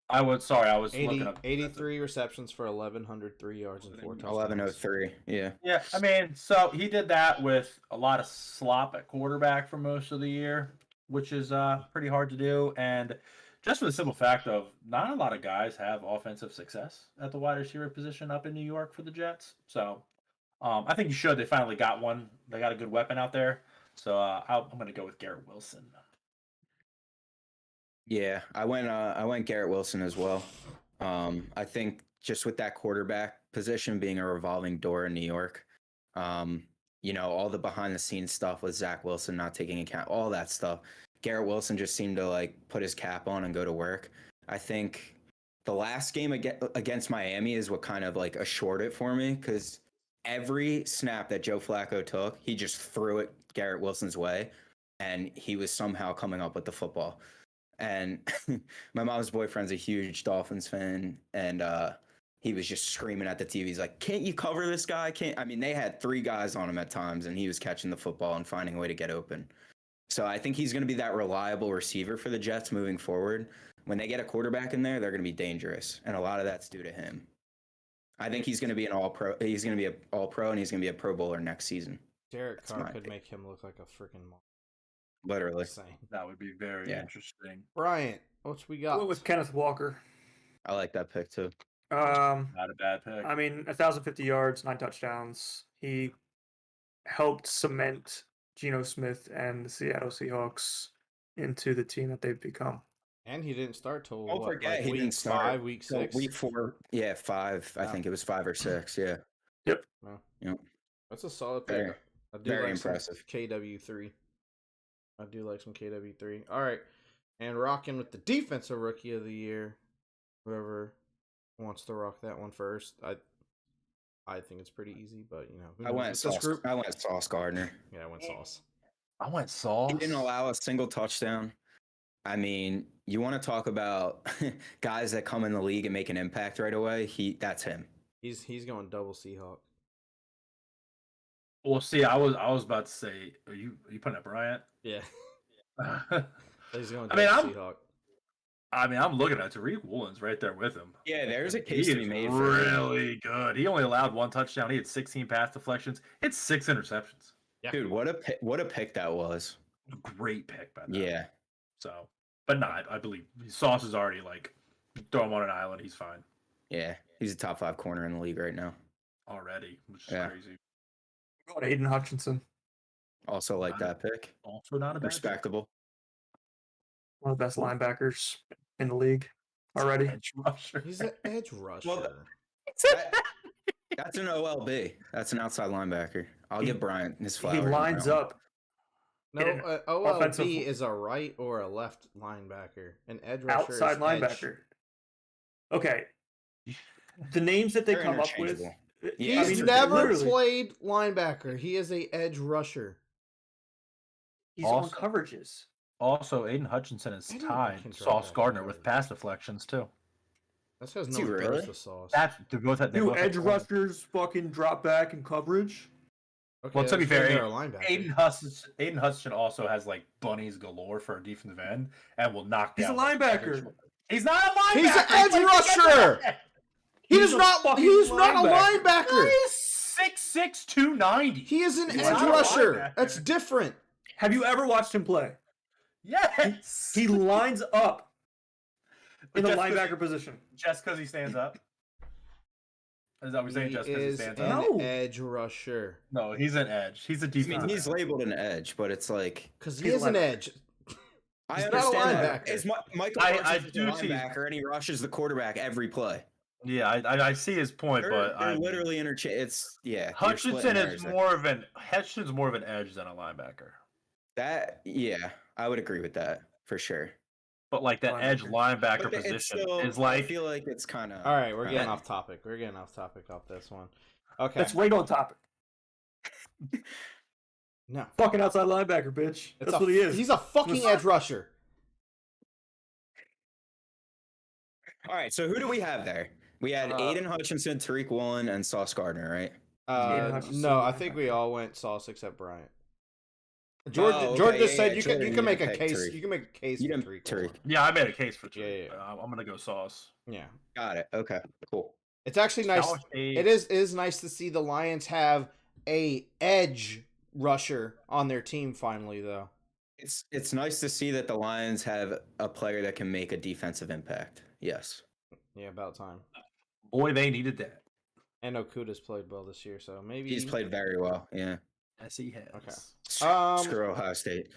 [SPEAKER 2] I was looking up
[SPEAKER 1] 83 receptions for 1,103 yards and 4 touchdowns.
[SPEAKER 3] 1,103, yeah.
[SPEAKER 2] Yeah, I mean, so he did that with a lot of slop at quarterback for most of the year, which is pretty hard to do. And just for the simple fact of not a lot of guys have offensive success at the wide receiver position up in New York for the Jets. So I think you should. They finally got one. They got a good weapon out there. So I'm going to go with Garrett Wilson.
[SPEAKER 3] Yeah, I went Garrett Wilson as well. I think just with that quarterback position being a revolving door in New York, all the behind the scenes stuff with Zach Wilson not taking account, all that stuff. Garrett Wilson just seemed to like put his cap on and go to work. I think the last game against Miami is what kind of like assured it for me, because every snap that Joe Flacco took, he just threw it Garrett Wilson's way, and he was somehow coming up with the football. And my mom's boyfriend's a huge Dolphins fan, and he was just screaming at the TV. He's like, "Can't you cover this guy? They had 3 guys on him at times, and he was catching the football and finding a way to get open." So I think he's going to be that reliable receiver for the Jets moving forward. When they get a quarterback in there, they're going to be dangerous, and a lot of that's due to him. I think he's going to be an all-pro. He's going to be an all-pro, and he's going to be a Pro Bowler next season.
[SPEAKER 1] Derek Carr could make him look like a freaking monster.
[SPEAKER 3] Literally.
[SPEAKER 2] That would be very interesting.
[SPEAKER 1] Bryant, what we got?
[SPEAKER 4] What with Kenneth Walker?
[SPEAKER 3] I like that pick too.
[SPEAKER 2] Not a bad pick.
[SPEAKER 4] 1,050 yards, 9 touchdowns. He helped cement Geno Smith and the Seattle Seahawks into the team that they've become.
[SPEAKER 1] And he didn't start till
[SPEAKER 3] he didn't start
[SPEAKER 1] 5, week 6,
[SPEAKER 3] week 4. Yeah, 5. I think it was 5 or 6. Yeah.
[SPEAKER 4] Yep.
[SPEAKER 3] Yep.
[SPEAKER 1] That's a solid pick.
[SPEAKER 3] Very impressive.
[SPEAKER 1] KW3. I do like some KW3. All right. And rocking with the defensive rookie of the year. Whoever wants to rock that one first. I think it's pretty easy, but
[SPEAKER 3] I went Sauce Gardner.
[SPEAKER 1] Yeah, I went Sauce.
[SPEAKER 2] I went Sauce.
[SPEAKER 3] He didn't allow a single touchdown. I mean, you want to talk about guys that come in the league and make an impact right away? That's him.
[SPEAKER 1] He's going double Seahawk.
[SPEAKER 2] Well, see, I was about to say, are you putting up Bryant?
[SPEAKER 1] Yeah. He's going
[SPEAKER 2] I mean,
[SPEAKER 1] Seahawk.
[SPEAKER 2] I'm looking at Tariq Woolen's right there with him.
[SPEAKER 3] Yeah, there's a case to be made for
[SPEAKER 2] really good. He only allowed 1 touchdown. He had 16 pass deflections. It's 6 interceptions.
[SPEAKER 1] Yeah.
[SPEAKER 3] Dude, what a pick that was.
[SPEAKER 2] Great pick by them.
[SPEAKER 3] Yeah.
[SPEAKER 2] So, but I believe Sauce is already like, throw him on an island. He's fine.
[SPEAKER 3] Yeah, he's a top 5 corner in the league right now.
[SPEAKER 2] Already, which is crazy.
[SPEAKER 4] Go to Aiden Hutchinson.
[SPEAKER 3] Also like that pick.
[SPEAKER 2] Also not a bad
[SPEAKER 3] respectable.
[SPEAKER 2] Pick.
[SPEAKER 4] One of the best linebackers in the league already.
[SPEAKER 2] Edge rusher.
[SPEAKER 1] He's an edge rusher.
[SPEAKER 3] Well, that's an OLB. That's an outside linebacker. I'll give Bryant his flowers.
[SPEAKER 4] He lines up.
[SPEAKER 1] No, OLB is a right or a left linebacker. An edge rusher
[SPEAKER 4] outside linebacker. Okay. The names that they come up with.
[SPEAKER 1] Yeah, he's never played linebacker. He is a edge rusher.
[SPEAKER 4] He's on coverages.
[SPEAKER 2] Also, Aiden Hutchinson is tied Sauce Gardner with pass deflections too.
[SPEAKER 1] That says no one throws the Sauce.
[SPEAKER 2] They both
[SPEAKER 4] edge rushers fucking drop back in coverage.
[SPEAKER 1] Okay,
[SPEAKER 2] well, to be fair, Aiden Hutchinson also has like bunnies galore for a defensive end and will knock down.
[SPEAKER 4] He's a linebacker.
[SPEAKER 2] He's not a linebacker.
[SPEAKER 1] He's an edge rusher. He's not a linebacker.
[SPEAKER 2] He's 6'6", 290.
[SPEAKER 1] He is an
[SPEAKER 2] He's
[SPEAKER 1] edge
[SPEAKER 2] not a
[SPEAKER 1] rusher.
[SPEAKER 2] linebacker.
[SPEAKER 1] That's different.
[SPEAKER 4] Have you ever watched him play?
[SPEAKER 2] Yes.
[SPEAKER 4] He lines up in the
[SPEAKER 2] Just
[SPEAKER 4] linebacker position.
[SPEAKER 2] Just because he stands up? Is that what we're saying? Just because he stands
[SPEAKER 1] an
[SPEAKER 2] up?
[SPEAKER 4] No.
[SPEAKER 1] edge rusher.
[SPEAKER 2] No, he's an edge. He's a
[SPEAKER 3] I
[SPEAKER 2] defensive
[SPEAKER 3] mean, he's
[SPEAKER 2] end.
[SPEAKER 3] labeled an edge, but it's like
[SPEAKER 1] Because he
[SPEAKER 4] He's
[SPEAKER 1] is
[SPEAKER 4] a
[SPEAKER 1] an
[SPEAKER 4] linebacker.
[SPEAKER 1] edge.
[SPEAKER 3] I
[SPEAKER 1] He's not a
[SPEAKER 3] understand
[SPEAKER 1] linebacker.
[SPEAKER 3] that. Is Michael
[SPEAKER 2] I
[SPEAKER 3] Parsons is
[SPEAKER 2] do
[SPEAKER 3] a
[SPEAKER 2] see-
[SPEAKER 3] linebacker, and he rushes the quarterback every play.
[SPEAKER 2] Yeah, I see his point,
[SPEAKER 3] They're,
[SPEAKER 2] but
[SPEAKER 3] they're
[SPEAKER 2] I
[SPEAKER 3] literally interchange. It's you're
[SPEAKER 2] Hutchinson
[SPEAKER 3] splitting
[SPEAKER 2] is
[SPEAKER 3] hairs there.
[SPEAKER 2] more of an edge than a linebacker.
[SPEAKER 3] That. Yeah, I would agree with that for sure.
[SPEAKER 2] But like that edge linebacker
[SPEAKER 3] But it's
[SPEAKER 2] position
[SPEAKER 3] still,
[SPEAKER 2] is
[SPEAKER 3] I
[SPEAKER 2] like
[SPEAKER 3] feel like it's kind of.
[SPEAKER 1] All right, we're getting off topic. We're getting off topic off this one. Okay.
[SPEAKER 4] That's right on topic.
[SPEAKER 1] No.
[SPEAKER 4] Fucking outside linebacker, bitch. That's what he is.
[SPEAKER 1] He's a fucking edge rusher.
[SPEAKER 3] All right, so who do we have there? We had Aiden Hutchinson, Tariq Woolen, and Sauce Gardner, right?
[SPEAKER 4] Hutchinson,
[SPEAKER 1] No, I think we all went Sauce except Bryant. George,
[SPEAKER 3] Oh, okay,
[SPEAKER 1] George just
[SPEAKER 3] yeah,
[SPEAKER 1] said
[SPEAKER 3] yeah,
[SPEAKER 1] you
[SPEAKER 3] Jordan,
[SPEAKER 1] can make a
[SPEAKER 3] pick
[SPEAKER 1] case.
[SPEAKER 3] Tariq.
[SPEAKER 1] You can make a case
[SPEAKER 3] You
[SPEAKER 1] for
[SPEAKER 3] didn't
[SPEAKER 1] Tariq.
[SPEAKER 3] Tariq.
[SPEAKER 2] yeah, I made a case for
[SPEAKER 1] Yeah,
[SPEAKER 2] Tariq. I'm gonna go Sauce.
[SPEAKER 1] Yeah,
[SPEAKER 3] Got it. Okay, cool.
[SPEAKER 1] it's actually nice.
[SPEAKER 2] Sauce
[SPEAKER 1] It is nice to see the Lions have a edge rusher on their team finally, though.
[SPEAKER 3] It's nice to see that the Lions have a player that can make a defensive impact. Yes.
[SPEAKER 1] Yeah, about time.
[SPEAKER 2] Boy, they needed that.
[SPEAKER 1] And Okuda's played well this year, so maybe
[SPEAKER 3] He's played very well. Yeah.
[SPEAKER 2] Yes, he has.
[SPEAKER 1] Okay.
[SPEAKER 3] Screw Ohio State.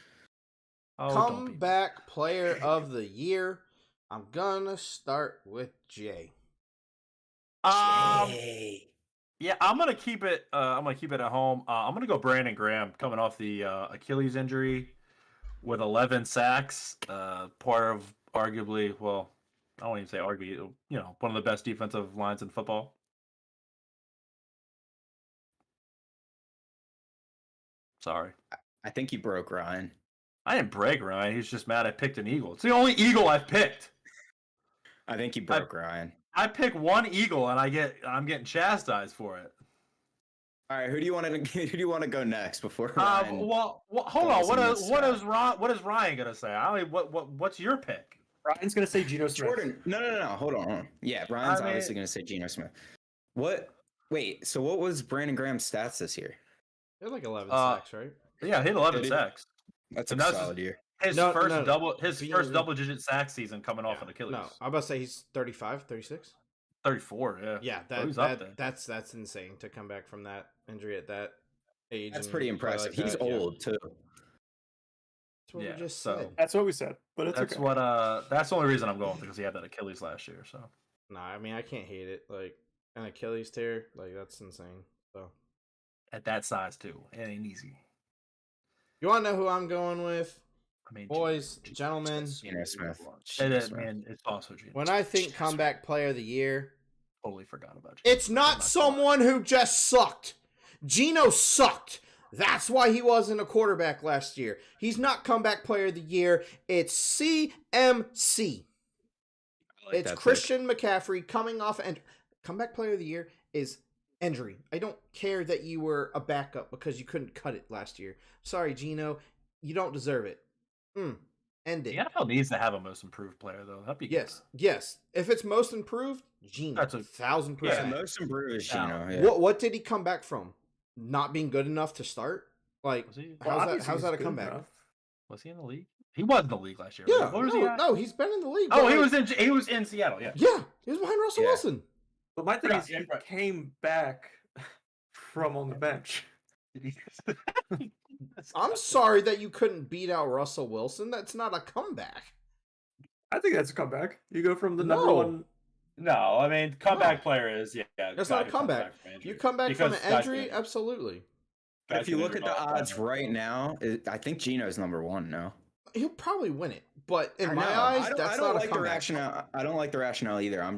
[SPEAKER 2] Oh, don't be.
[SPEAKER 1] Comeback player of the year. I'm gonna start with Jay.
[SPEAKER 2] Yeah, I'm gonna keep it. I'm gonna keep it at home. I'm gonna go Brandon Graham, coming off the Achilles injury, with 11 sacks. Part of arguably, well, I won't even say argue. One of the best defensive lines in football. Sorry,
[SPEAKER 3] I think you broke Ryan.
[SPEAKER 2] I didn't break Ryan. He's just mad I picked an Eagle. It's the only Eagle I've picked.
[SPEAKER 3] I think you broke Ryan.
[SPEAKER 2] I pick one Eagle and I'm getting chastised for it.
[SPEAKER 3] All right, who do you want to go next before Ryan?
[SPEAKER 2] Well, hold on. What is Ryan gonna say? What's your pick?
[SPEAKER 4] Ryan's gonna say Geno Smith.
[SPEAKER 3] Jordan. No. Hold on. Yeah, Ryan's obviously gonna say Geno Smith. What? Wait. So what was Brandon Graham's stats this year?
[SPEAKER 1] He had like 11 sacks, right?
[SPEAKER 2] Yeah, he had 11 sacks.
[SPEAKER 3] That's
[SPEAKER 2] And
[SPEAKER 3] a
[SPEAKER 2] that's
[SPEAKER 3] solid year.
[SPEAKER 2] His first double-digit sack season coming off an Achilles.
[SPEAKER 1] No, I'm about to say he's 35, 36.
[SPEAKER 2] 34. Yeah.
[SPEAKER 1] Yeah,
[SPEAKER 2] he's up there.
[SPEAKER 1] that's insane to come back from that injury at that age.
[SPEAKER 3] That's
[SPEAKER 1] and
[SPEAKER 3] pretty
[SPEAKER 1] play
[SPEAKER 3] impressive.
[SPEAKER 1] like
[SPEAKER 3] He's
[SPEAKER 1] that, yeah.
[SPEAKER 3] old too.
[SPEAKER 1] That's what
[SPEAKER 2] Yeah,
[SPEAKER 1] we just
[SPEAKER 2] so-
[SPEAKER 1] said.
[SPEAKER 4] That's what we said, but it's
[SPEAKER 2] That's
[SPEAKER 4] okay.
[SPEAKER 2] what. That's the only reason I'm going because he had that Achilles last year. So
[SPEAKER 1] Nah, I mean I can't hate it. Like an Achilles tear, like that's insane. So
[SPEAKER 2] at that size too, it ain't easy.
[SPEAKER 1] you want to know who I'm going with,
[SPEAKER 2] I mean,
[SPEAKER 1] boys, gentlemen?
[SPEAKER 3] Geno Smith.
[SPEAKER 2] It is, man. It's also Geno.
[SPEAKER 1] When I think comeback player of the year,
[SPEAKER 2] totally forgot about you.
[SPEAKER 1] it's not someone who just sucked. Geno sucked. That's why he wasn't a quarterback last year. He's not comeback player of the year. It's CMC. It's Christian McCaffrey coming off and comeback player of the year is injury. I don't care that you were a backup because you couldn't cut it last year. Sorry, Geno, you don't deserve it. End it.
[SPEAKER 2] The NFL needs to have a most improved player though. That'd be
[SPEAKER 1] Yes. If it's most improved, Geno.
[SPEAKER 2] That's a-
[SPEAKER 1] 1,000%.
[SPEAKER 3] Yeah, most improved is Geno. Yeah.
[SPEAKER 1] What did he come back from? Not being good enough to start? Like,
[SPEAKER 2] Was he?
[SPEAKER 1] how's that a comeback?
[SPEAKER 2] Was he in the league? He was in the league last year.
[SPEAKER 1] Yeah,
[SPEAKER 2] right? Where was he at?
[SPEAKER 1] no, he's been in the league.
[SPEAKER 2] Oh,
[SPEAKER 1] but,
[SPEAKER 2] he
[SPEAKER 1] like,
[SPEAKER 2] was in Seattle. Yeah.
[SPEAKER 1] Yeah, he was behind Russell
[SPEAKER 3] Yeah.
[SPEAKER 1] Wilson.
[SPEAKER 4] But my thing
[SPEAKER 2] Yeah,
[SPEAKER 4] is,
[SPEAKER 2] yeah,
[SPEAKER 4] he
[SPEAKER 2] right.
[SPEAKER 4] came back from on the bench.
[SPEAKER 1] I'm sorry that you couldn't beat out Russell Wilson. That's not a comeback.
[SPEAKER 4] I think that's a comeback. You go from the number
[SPEAKER 1] No.
[SPEAKER 4] one.
[SPEAKER 2] No, I mean comeback player is
[SPEAKER 1] That's not a comeback. You come back from an injury, absolutely.
[SPEAKER 3] But if you look at the odds right now, I think Geno's number one now.
[SPEAKER 1] He'll probably win it, but in
[SPEAKER 3] I
[SPEAKER 1] my
[SPEAKER 3] know.
[SPEAKER 1] eyes,
[SPEAKER 3] I don't,
[SPEAKER 1] that's
[SPEAKER 3] I don't
[SPEAKER 1] not
[SPEAKER 3] like
[SPEAKER 1] a
[SPEAKER 3] the
[SPEAKER 1] comeback.
[SPEAKER 3] rationale. I don't like the rationale either. I'm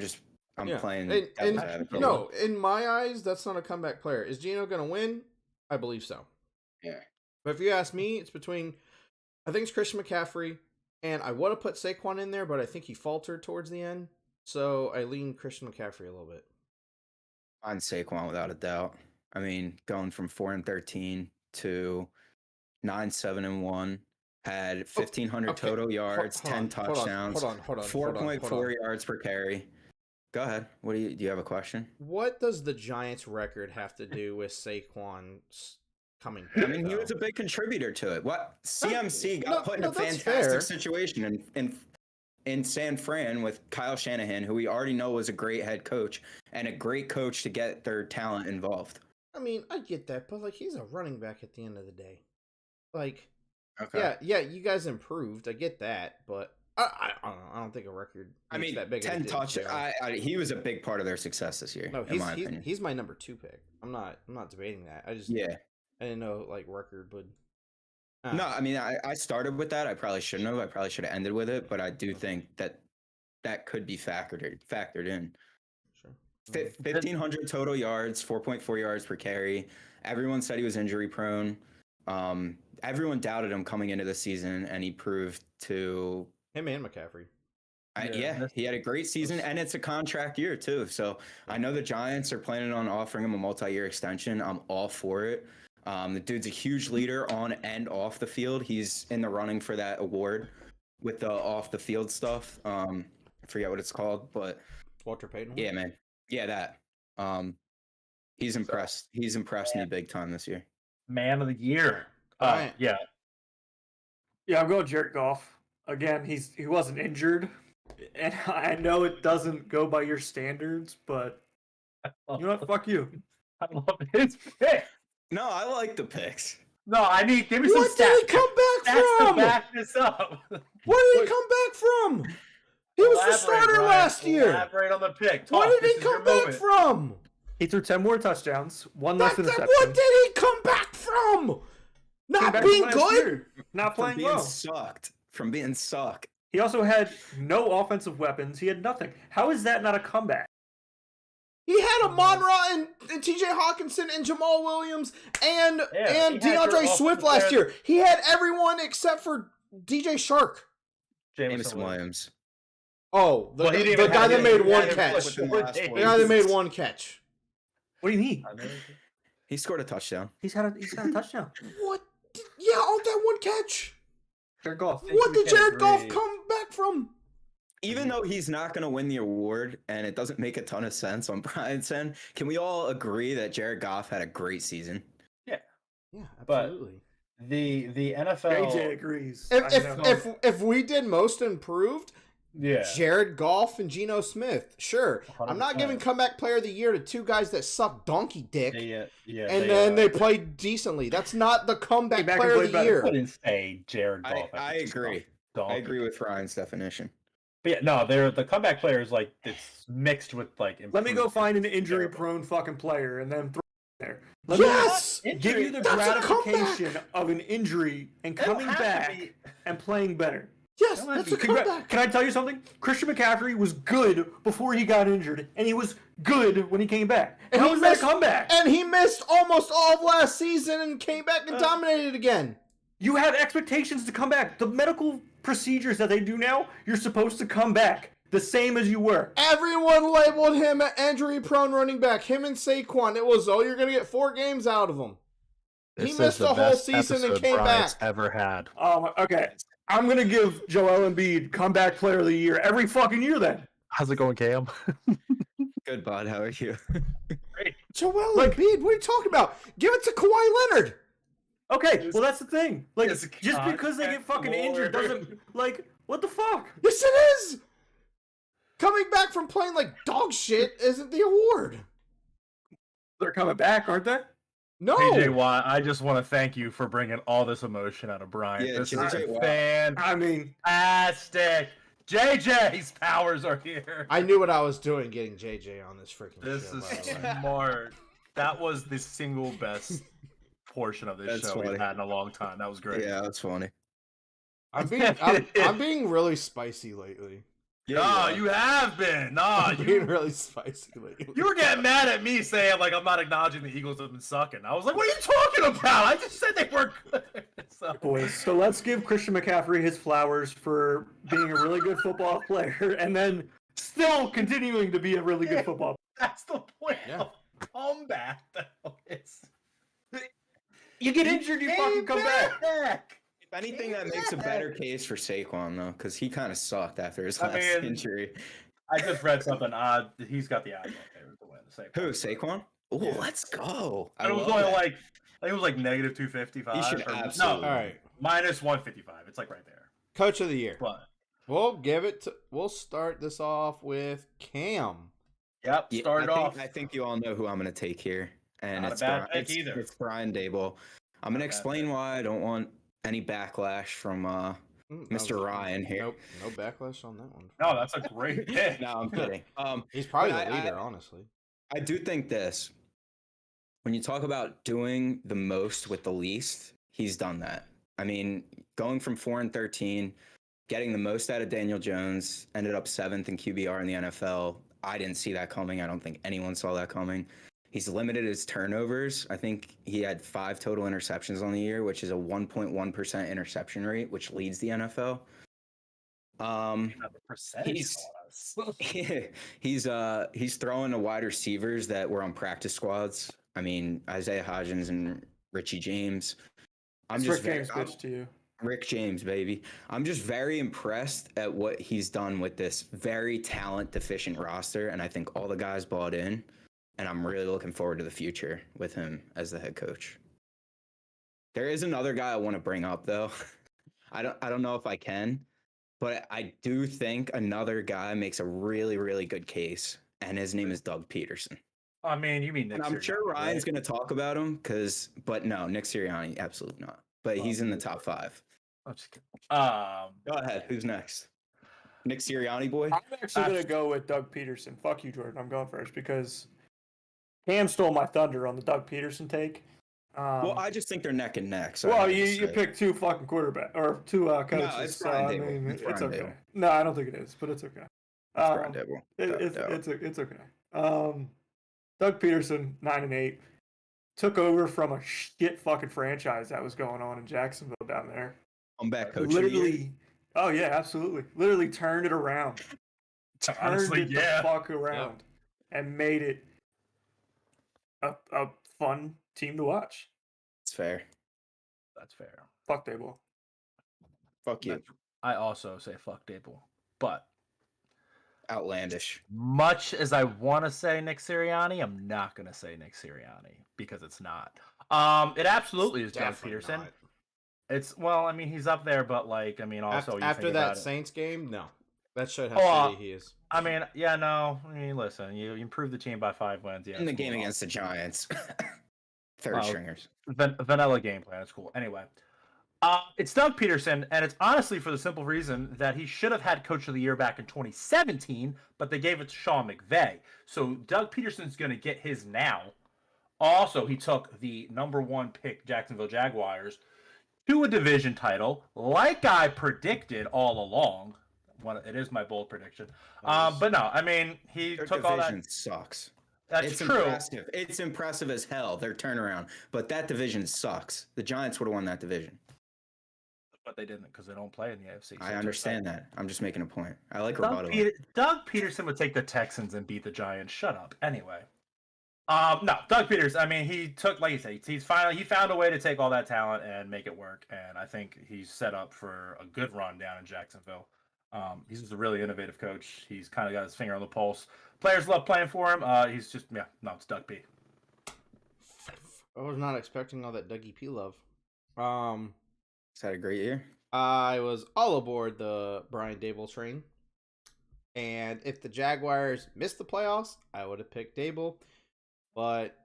[SPEAKER 1] Yeah.
[SPEAKER 3] playing.
[SPEAKER 1] And,
[SPEAKER 3] devil's advocate.
[SPEAKER 1] no, in my eyes, that's not a comeback player. Is Geno going to win? I believe so.
[SPEAKER 3] Yeah.
[SPEAKER 1] But if you ask me, it's between, I think it's Christian McCaffrey, and I would have put Saquon in there, but I think he faltered towards the end. So I lean Christian McCaffrey a little bit.
[SPEAKER 3] On Saquon without a doubt. I mean, going from 4-13 to 9-7-1, had 1,500 total yards, 10 touchdowns, 4.4 yards per carry. Go ahead. Do you have a question?
[SPEAKER 1] What does the Giants' record have to do with Saquon coming back?
[SPEAKER 3] I mean, he was a big contributor to it. What CMC got put in a fantastic situation in San Fran with Kyle Shanahan, who we already know was a great head coach and a great coach to get their talent involved.
[SPEAKER 1] I mean, I get that, but like he's a running back at the end of the day. Like,
[SPEAKER 3] okay.
[SPEAKER 1] Yeah, you guys improved. I get that, but I don't know. I don't think a record.
[SPEAKER 3] I mean,
[SPEAKER 1] that big
[SPEAKER 3] 10 touchdowns. He was a big part of their success this year.
[SPEAKER 1] No,
[SPEAKER 3] in my opinion.
[SPEAKER 1] He's my number 2 pick. I'm not debating that. I didn't know like record would.
[SPEAKER 3] No, I mean, I started with that. I probably shouldn't have. I probably should have ended with it, but I do think that could be factored in.
[SPEAKER 1] Sure.
[SPEAKER 3] 1,500 total yards, 4.4 yards per carry. Everyone said he was injury prone. Everyone doubted him coming into the season, and he proved to
[SPEAKER 1] him and McCaffrey.
[SPEAKER 3] He had a great season, and it's a contract year too. So I know the Giants are planning on offering him a multi-year extension. I'm all for it. The dude's a huge leader on and off the field. He's in the running for that award with the off the field stuff. I forget what it's called, but
[SPEAKER 1] Walter Payton.
[SPEAKER 3] Yeah, man. Yeah, that. He's impressed. He's impressed me big time this year.
[SPEAKER 2] Man of the year. Yeah.
[SPEAKER 4] Yeah, I'm going Jared Goff. Again, he wasn't injured. And I know it doesn't go by your standards, but you know what? Fuck you.
[SPEAKER 2] I love his pick.
[SPEAKER 3] No, I like the picks.
[SPEAKER 2] No, give me some
[SPEAKER 1] What
[SPEAKER 2] stats.
[SPEAKER 1] did he come back from?
[SPEAKER 2] To back this up.
[SPEAKER 1] Where did he come back from? He was the starter last year.
[SPEAKER 2] Elaborate on the pick.
[SPEAKER 1] Where did he come back from?
[SPEAKER 4] He threw 10 more touchdowns, one less interception.
[SPEAKER 1] What did he come back from? Not being good?
[SPEAKER 4] Not playing
[SPEAKER 3] from being From being sucked.
[SPEAKER 4] He also had no offensive weapons. He had nothing. How is that not a comeback?
[SPEAKER 1] He had Amon-Ra and T.J. Hawkinson and Jamal Williams and DeAndre Swift last year. He had everyone except for DJ Shark.
[SPEAKER 3] Jameson Williams.
[SPEAKER 1] Oh, the guy that made one catch. The guy that made one catch.
[SPEAKER 4] What do you mean?
[SPEAKER 3] He scored a touchdown.
[SPEAKER 4] He's had a touchdown.
[SPEAKER 1] What? Yeah, on that one catch.
[SPEAKER 4] Jared Goff.
[SPEAKER 1] What did Jared Goff come back from?
[SPEAKER 3] Even though he's not going to win the award, and it doesn't make a ton of sense on Brian's end, can we all agree that Jared Goff had a great season?
[SPEAKER 2] Yeah.
[SPEAKER 1] Yeah, absolutely.
[SPEAKER 2] But the NFL...
[SPEAKER 4] AJ agrees.
[SPEAKER 1] If we did most improved,
[SPEAKER 2] yeah,
[SPEAKER 1] Jared Goff and Geno Smith, sure.
[SPEAKER 2] 100%.
[SPEAKER 1] I'm not giving comeback player of the year to two guys that suck donkey dick.
[SPEAKER 2] They
[SPEAKER 1] played decently. That's not the comeback player of the year.
[SPEAKER 2] I wouldn't say Jared Goff.
[SPEAKER 3] I agree. I agree with Ryan's definition.
[SPEAKER 2] But yeah, no, they're the comeback players like it's mixed with like.
[SPEAKER 4] Let me go find an injury-prone fucking player and then throw it there.
[SPEAKER 1] Yes,
[SPEAKER 4] give you the gratification of an injury and coming back and playing better.
[SPEAKER 1] Yes, that's a comeback.
[SPEAKER 4] Can I tell you something? Christian McCaffrey was good before he got injured, and he was good when he came back. And how was that a comeback?
[SPEAKER 1] And he missed almost all of last season and came back and dominated again.
[SPEAKER 4] You have expectations to come back. The medical procedures that they do now, you're supposed to come back the same as you were.
[SPEAKER 1] Everyone labeled him an injury-prone running back. Him and Saquon. It was, you're going to get 4 games out of him. He missed the whole season and came back.
[SPEAKER 5] Ever had.
[SPEAKER 4] Okay. I'm going to give Joel Embiid comeback player of the year every fucking year then.
[SPEAKER 5] How's it going, Cam?
[SPEAKER 3] Good, bud. How are you?
[SPEAKER 2] Great.
[SPEAKER 1] Joel Embiid? What are you talking about? Give it to Kawhi Leonard.
[SPEAKER 4] Okay, well that's the thing. Like, just because they get fucking injured doesn't, like, what the fuck?
[SPEAKER 1] Yes, it is. Coming back from playing like dog shit isn't the award.
[SPEAKER 4] They're coming back, aren't they?
[SPEAKER 1] No.
[SPEAKER 2] PJ Watt, I just want to thank you for bringing all this emotion out of Brian.
[SPEAKER 3] Yeah,
[SPEAKER 2] this is
[SPEAKER 3] JJ
[SPEAKER 2] fantastic. JJ's powers are here.
[SPEAKER 1] I knew what I was doing getting JJ on this freaking show.
[SPEAKER 2] This is smart. That was the single best portion of this show we've had in a long time. That was great.
[SPEAKER 3] Yeah, that's funny.
[SPEAKER 1] I'm being really spicy lately.
[SPEAKER 2] Yeah, you have been.
[SPEAKER 1] I'm being really spicy lately.
[SPEAKER 2] You were getting mad at me saying like I'm not acknowledging the Eagles have been sucking. I was like, what are you talking about? I just said they were good.
[SPEAKER 4] Boys, so let's give Christian McCaffrey his flowers for being a really good football player and then still continuing to be a really good football player.
[SPEAKER 2] That's the point of comeback, though.
[SPEAKER 4] You get injured, you fucking come back.
[SPEAKER 3] anything, that makes a better case for Saquon, though, because he kind of sucked after his last injury.
[SPEAKER 2] I just read something odd. He's got the odds on favorite to win.
[SPEAKER 3] Who, Saquon? Oh, yeah. Let's go.
[SPEAKER 2] It was only like, I think it was like negative 255.
[SPEAKER 3] He should absolutely.
[SPEAKER 1] No, all right.
[SPEAKER 2] Minus 155. It's like right there.
[SPEAKER 1] Coach of the year.
[SPEAKER 2] But
[SPEAKER 1] we'll start this off with Cam.
[SPEAKER 2] Yep,
[SPEAKER 3] I think you all know who I'm going to take here. And it's Brian Daboll. I'm going to explain why I don't want any backlash from Mr. Ryan here.
[SPEAKER 1] Nope, no backlash on that one.
[SPEAKER 2] No, that's a great pick.
[SPEAKER 3] No, I'm kidding.
[SPEAKER 1] He's probably the leader, honestly.
[SPEAKER 3] I do think this. When you talk about doing the most with the least, he's done that. I mean, going from 4-13, getting the most out of Daniel Jones, ended up 7th in QBR in the NFL. I didn't see that coming. I don't think anyone saw that coming. He's limited his turnovers. I think he had 5 total interceptions on the year, which is a 1.1% interception rate, which leads the NFL. He's throwing to wide receivers that were on practice squads. I mean, Isaiah Hodgins and Richie James.
[SPEAKER 4] Rick James bitch to you.
[SPEAKER 3] Rick James, baby. I'm just very impressed at what he's done with this very talent deficient roster, and I think all the guys bought in. And I'm really looking forward to the future with him as the head coach. There is another guy I want to bring up, though. I don't know if I can, but I do think another guy makes a really, really good case, and his name is Doug Peterson.
[SPEAKER 2] I mean, you mean Nick
[SPEAKER 3] I'm sure Ryan's going to talk about him, but no, Nick Sirianni, absolutely not. But he's in the top 5.
[SPEAKER 2] I'm just kidding.
[SPEAKER 3] Go ahead. Who's next? Nick Sirianni, boy?
[SPEAKER 4] I'm actually going to go with Doug Peterson. Fuck you, Jordan. I'm going first because Cam stole my thunder on the Doug Peterson take.
[SPEAKER 3] Well, I just think they're neck and neck. So
[SPEAKER 4] well, you picked 2 fucking quarterback or 2 coaches.
[SPEAKER 3] No, it's Brian Daboll.
[SPEAKER 4] It's okay. Daboll. No, I don't think it is, but it's okay.
[SPEAKER 3] Brian Daboll.
[SPEAKER 4] It's okay. Doug Peterson, 9-8, took over from a shit fucking franchise that was going on in Jacksonville down there.
[SPEAKER 3] Comeback coach.
[SPEAKER 4] Literally. Oh yeah, absolutely. Literally turned it around.
[SPEAKER 2] Honestly,
[SPEAKER 4] turned it the fuck around, and made it a fun team to watch.
[SPEAKER 3] That's fair.
[SPEAKER 2] That's fair.
[SPEAKER 4] Fuck Daboll.
[SPEAKER 3] Fuck you.
[SPEAKER 2] I also say fuck Daboll, but
[SPEAKER 3] outlandish.
[SPEAKER 2] Much as I want to say Nick Sirianni, I'm not going to say Nick Sirianni because it's not. It absolutely is Doug Peterson.
[SPEAKER 1] Not.
[SPEAKER 2] It's I mean, he's up there, but like, I mean, also
[SPEAKER 1] after that Saints game, no, that showed how shitty he is.
[SPEAKER 2] I mean, yeah, no. I mean, listen, you improved the team by 5 wins. Yeah,
[SPEAKER 3] in the game against the Giants, third stringers.
[SPEAKER 2] Vanilla game plan. It's cool. Anyway, it's Doug Peterson, and it's honestly for the simple reason that he should have had Coach of the Year back in 2017, but they gave it to Sean McVay. So Doug Peterson's going to get his now. Also, he took the number 1 pick Jacksonville Jaguars to a division title, like I predicted all along. It is my bold prediction. But no, I mean, he took all that.
[SPEAKER 3] Division sucks.
[SPEAKER 2] That's true.
[SPEAKER 3] Impressive. It's impressive as hell, their turnaround. But that division sucks. The Giants would have won that division.
[SPEAKER 2] But they didn't because they don't play in the AFC.
[SPEAKER 3] I understand that. I'm just making a point. I like rebuttal.
[SPEAKER 2] Doug Peterson would take the Texans and beat the Giants. Shut up. Anyway. No, Doug Peterson. I mean, he took, like you said, he found a way to take all that talent and make it work. And I think he's set up for a good run down in Jacksonville. He's just a really innovative coach. He's kind of got his finger on the pulse. Players love playing for him. It's Doug P.
[SPEAKER 1] I was not expecting all that Dougie P love.
[SPEAKER 3] He's had a great year.
[SPEAKER 1] I was all aboard the Brian Daboll train. And if the Jaguars missed the playoffs, I would have picked Daboll. But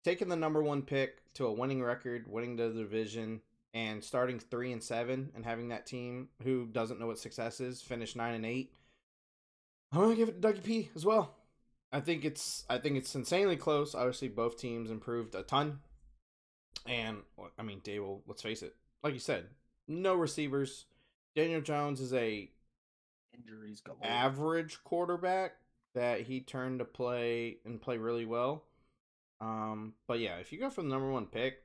[SPEAKER 1] taking the number 1 pick to a winning record, winning the division, and starting 3-7 and having that team who doesn't know what success is finish 9-8, I'm gonna give it to Dougie P as well. I think it's insanely close. Obviously, both teams improved a ton. And I mean, Daboll, let's face it, like you said, no receivers. Daniel Jones is a
[SPEAKER 2] injuries galore.
[SPEAKER 1] Average quarterback that he turned to play really well. But yeah, if you go for the number 1 pick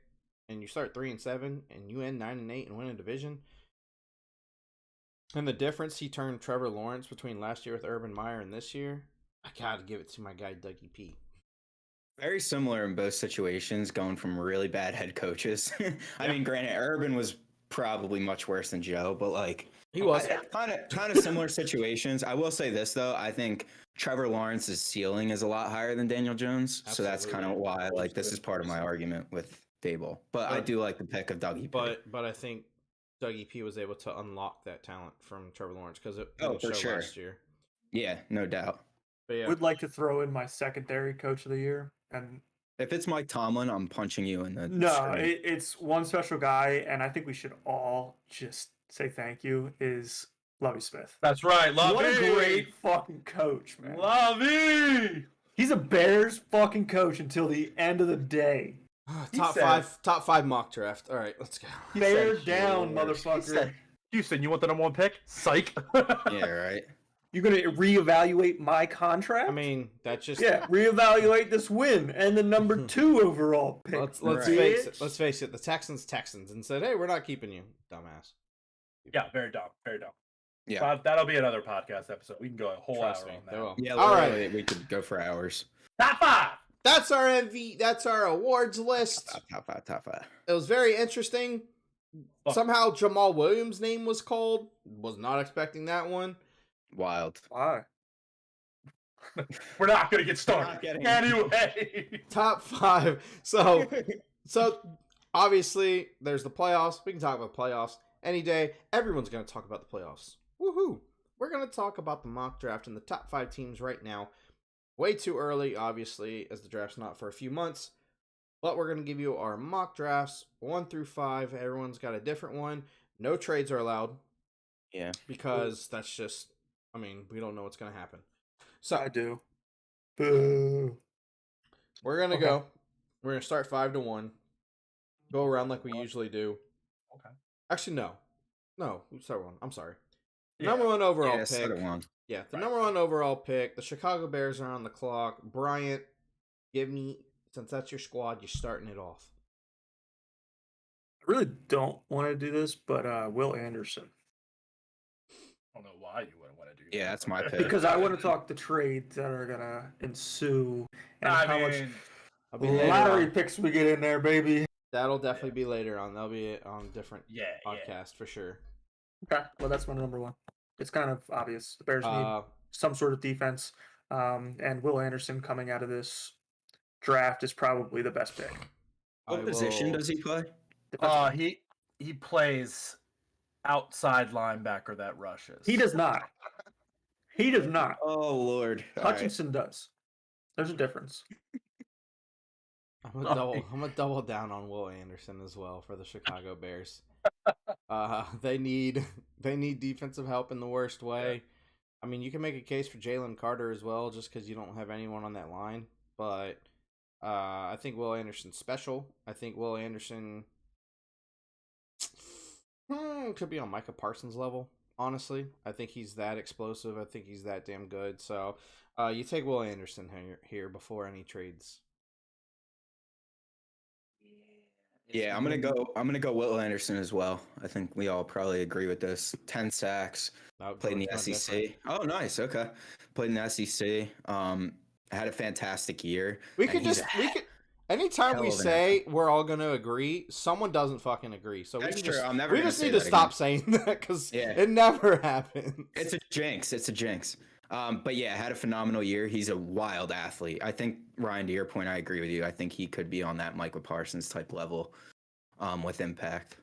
[SPEAKER 1] and you start 3-7 and you end 9-8 and win a division, and the difference he turned Trevor Lawrence between last year with Urban Meyer and this year, I gotta give it to my guy Dougie P.
[SPEAKER 3] Very similar in both situations, going from really bad head coaches. I mean, granted, Urban was probably much worse than Joe, but like
[SPEAKER 1] He was.
[SPEAKER 3] kind of similar situations. I will say this though, I think Trevor Lawrence's ceiling is a lot higher than Daniel Jones, so that's kind of why like this is part of my argument with Fable. But I do like the pick of Dougie P.
[SPEAKER 1] But I think Dougie P was able to unlock that talent from Trevor Lawrence because it didn't show last year.
[SPEAKER 3] Yeah, no doubt.
[SPEAKER 1] But yeah.
[SPEAKER 4] Would like to throw in my secondary coach of the year, and
[SPEAKER 3] if it's Mike Tomlin, I'm punching you in the
[SPEAKER 4] no. It's one special guy, and I think we should all just say thank you. Is Lovie Smith?
[SPEAKER 2] That's right, Lovie.
[SPEAKER 4] What a great fucking coach, man.
[SPEAKER 2] Lovie.
[SPEAKER 4] He's a Bears fucking coach until the end of the day.
[SPEAKER 1] Top five mock draft. All right, let's go.
[SPEAKER 4] Bear down, motherfucker.
[SPEAKER 2] Houston, you want the number 1 pick? Psych.
[SPEAKER 3] Yeah, right.
[SPEAKER 4] You're gonna reevaluate my contract?
[SPEAKER 1] I mean, that's just
[SPEAKER 4] reevaluate this win and the number 2 overall pick.
[SPEAKER 1] Let's face it. Let's face it. The Texans and said, "Hey, we're not keeping you, dumbass."
[SPEAKER 2] Yeah, very dumb. Very dumb.
[SPEAKER 3] Yeah,
[SPEAKER 2] that'll be another podcast episode. We can go a whole hour on that.
[SPEAKER 3] Yeah,
[SPEAKER 1] all right.
[SPEAKER 3] We could go for hours.
[SPEAKER 2] Top 5.
[SPEAKER 1] That's our That's our awards list.
[SPEAKER 3] Top five.
[SPEAKER 1] It was very interesting. Somehow Jamal Williams' name was called. Was not expecting that one.
[SPEAKER 3] Wild.
[SPEAKER 4] Why?
[SPEAKER 2] We're not gonna get started anyway.
[SPEAKER 1] Top 5. So obviously there's the playoffs. We can talk about playoffs any day. Everyone's gonna talk about the playoffs. Woohoo! We're gonna talk about the mock draft and the top 5 teams right now. Way too early, obviously, as the draft's not for a few months. But we're gonna give you our mock drafts 1 through 5. Everyone's got a different one. No trades are allowed.
[SPEAKER 3] Yeah.
[SPEAKER 1] Because that's just. I mean, we don't know what's going to happen. So
[SPEAKER 4] I do. Boo.
[SPEAKER 1] We're going to go. We're going to start 5 to 1. Go around like we usually do.
[SPEAKER 2] Okay.
[SPEAKER 1] Actually, no. No, we start 1. I'm sorry. Number 1 overall pick. Yeah, the number 1 overall pick. The Chicago Bears are on the clock. Bryant, give me, since that's your squad, you're starting it off.
[SPEAKER 4] I really don't want to do this, but Will Anderson.
[SPEAKER 2] I don't know why you wouldn't want to do that.
[SPEAKER 3] Yeah, that's my pick.
[SPEAKER 4] Because I want to talk the trades that are going to ensue and how much lottery picks we get in there, baby.
[SPEAKER 1] That'll definitely be later on. That'll be on a different podcast for sure.
[SPEAKER 4] Okay, well, that's my number 1. It's kind of obvious. The Bears need some sort of defense, and Will Anderson coming out of this draft is probably the best pick.
[SPEAKER 3] What position does he play?
[SPEAKER 2] He plays outside linebacker that rushes.
[SPEAKER 4] He does not. He does not.
[SPEAKER 3] Oh, Lord.
[SPEAKER 4] Hutchinson does. There's a difference.
[SPEAKER 1] I'm gonna double down on Will Anderson as well for the Chicago Bears. They need defensive help in the worst way. Yeah. I mean, you can make a case for Jalen Carter as well, just because you don't have anyone on that line. But I think Will Anderson's special. I think Will Anderson could be on Micah Parsons' level. Honestly, I think he's that explosive. I think he's that damn good. So, you take Will Anderson here before any trades.
[SPEAKER 3] Yeah, I'm gonna go Will Anderson as well. I think we all probably agree with this. 10 sacks. Played in the SEC. Different. Oh, nice. Okay, played in the SEC. Had a fantastic year.
[SPEAKER 1] Anytime we say we're all going to agree, someone doesn't fucking agree. So
[SPEAKER 3] that's
[SPEAKER 1] true.
[SPEAKER 3] We
[SPEAKER 1] just need to stop saying that because it never happens.
[SPEAKER 3] It's a jinx. But yeah, had a phenomenal year. He's a wild athlete. I think, Ryan, to your point, I agree with you. I think he could be on that Micah Parsons type level with impact.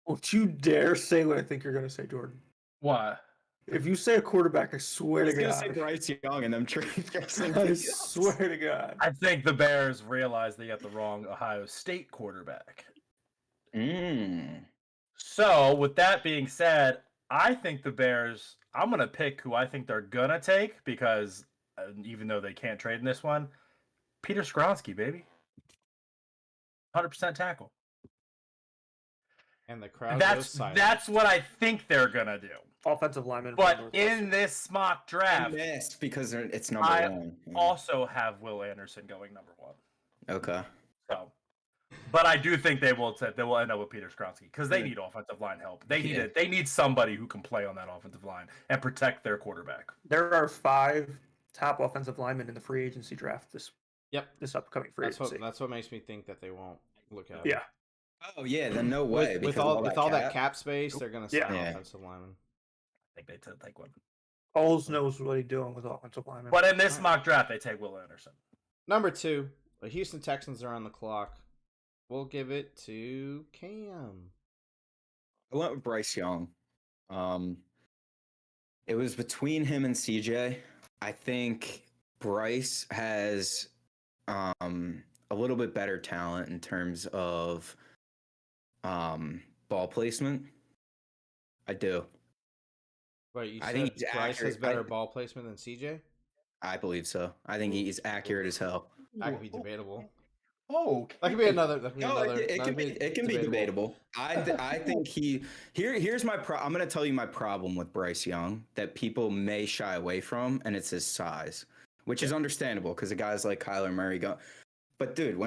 [SPEAKER 4] Don't you dare say what I think you're going to say, Jordan.
[SPEAKER 2] What?
[SPEAKER 4] If you say a quarterback, I swear to God.
[SPEAKER 3] I was going to say Bryce Young and them trades.
[SPEAKER 4] I swear to God.
[SPEAKER 2] I think the Bears realized they got the wrong Ohio State quarterback. So, with that being said, I think the Bears, I'm going to pick who I think they're going to take because even though they can't trade in this one, Peter Skronsky, baby. 100% tackle.
[SPEAKER 1] And the crowd
[SPEAKER 2] that's what I think they're going to do.
[SPEAKER 4] Offensive lineman.
[SPEAKER 2] But in this mock draft,
[SPEAKER 3] because it's number 1.
[SPEAKER 2] I also have Will Anderson going number 1.
[SPEAKER 3] Okay.
[SPEAKER 2] So, but I do think they will end up with Peter Skronsky because they need offensive line help. They need somebody who can play on that offensive line and protect their quarterback.
[SPEAKER 4] There are 5 top offensive linemen in the free agency draft this upcoming free agency.
[SPEAKER 1] That's what makes me think that they won't look at.
[SPEAKER 4] Yeah.
[SPEAKER 3] Oh yeah, then no way.
[SPEAKER 1] With all that cap space, they're gonna sign offensive lineman.
[SPEAKER 2] I think they take one.
[SPEAKER 4] Foles knows what he's doing with offensive linemen.
[SPEAKER 2] But in this mock draft, they take Will Anderson.
[SPEAKER 1] Number 2, the Houston Texans are on the clock. We'll give it to Cam.
[SPEAKER 3] I went with Bryce Young. It was between him and CJ. I think Bryce has a little bit better talent in terms of ball placement. I do.
[SPEAKER 1] Wait, you said Bryce has better ball placement than CJ?
[SPEAKER 3] I believe so. I think he's accurate as hell.
[SPEAKER 1] That could be debatable.
[SPEAKER 2] Oh,
[SPEAKER 1] that could be another.
[SPEAKER 3] It can be debatable. I think here's my I'm going to tell you my problem with Bryce Young that people may shy away from, and it's his size, which is understandable because of guys like Kyler Murray go. But dude,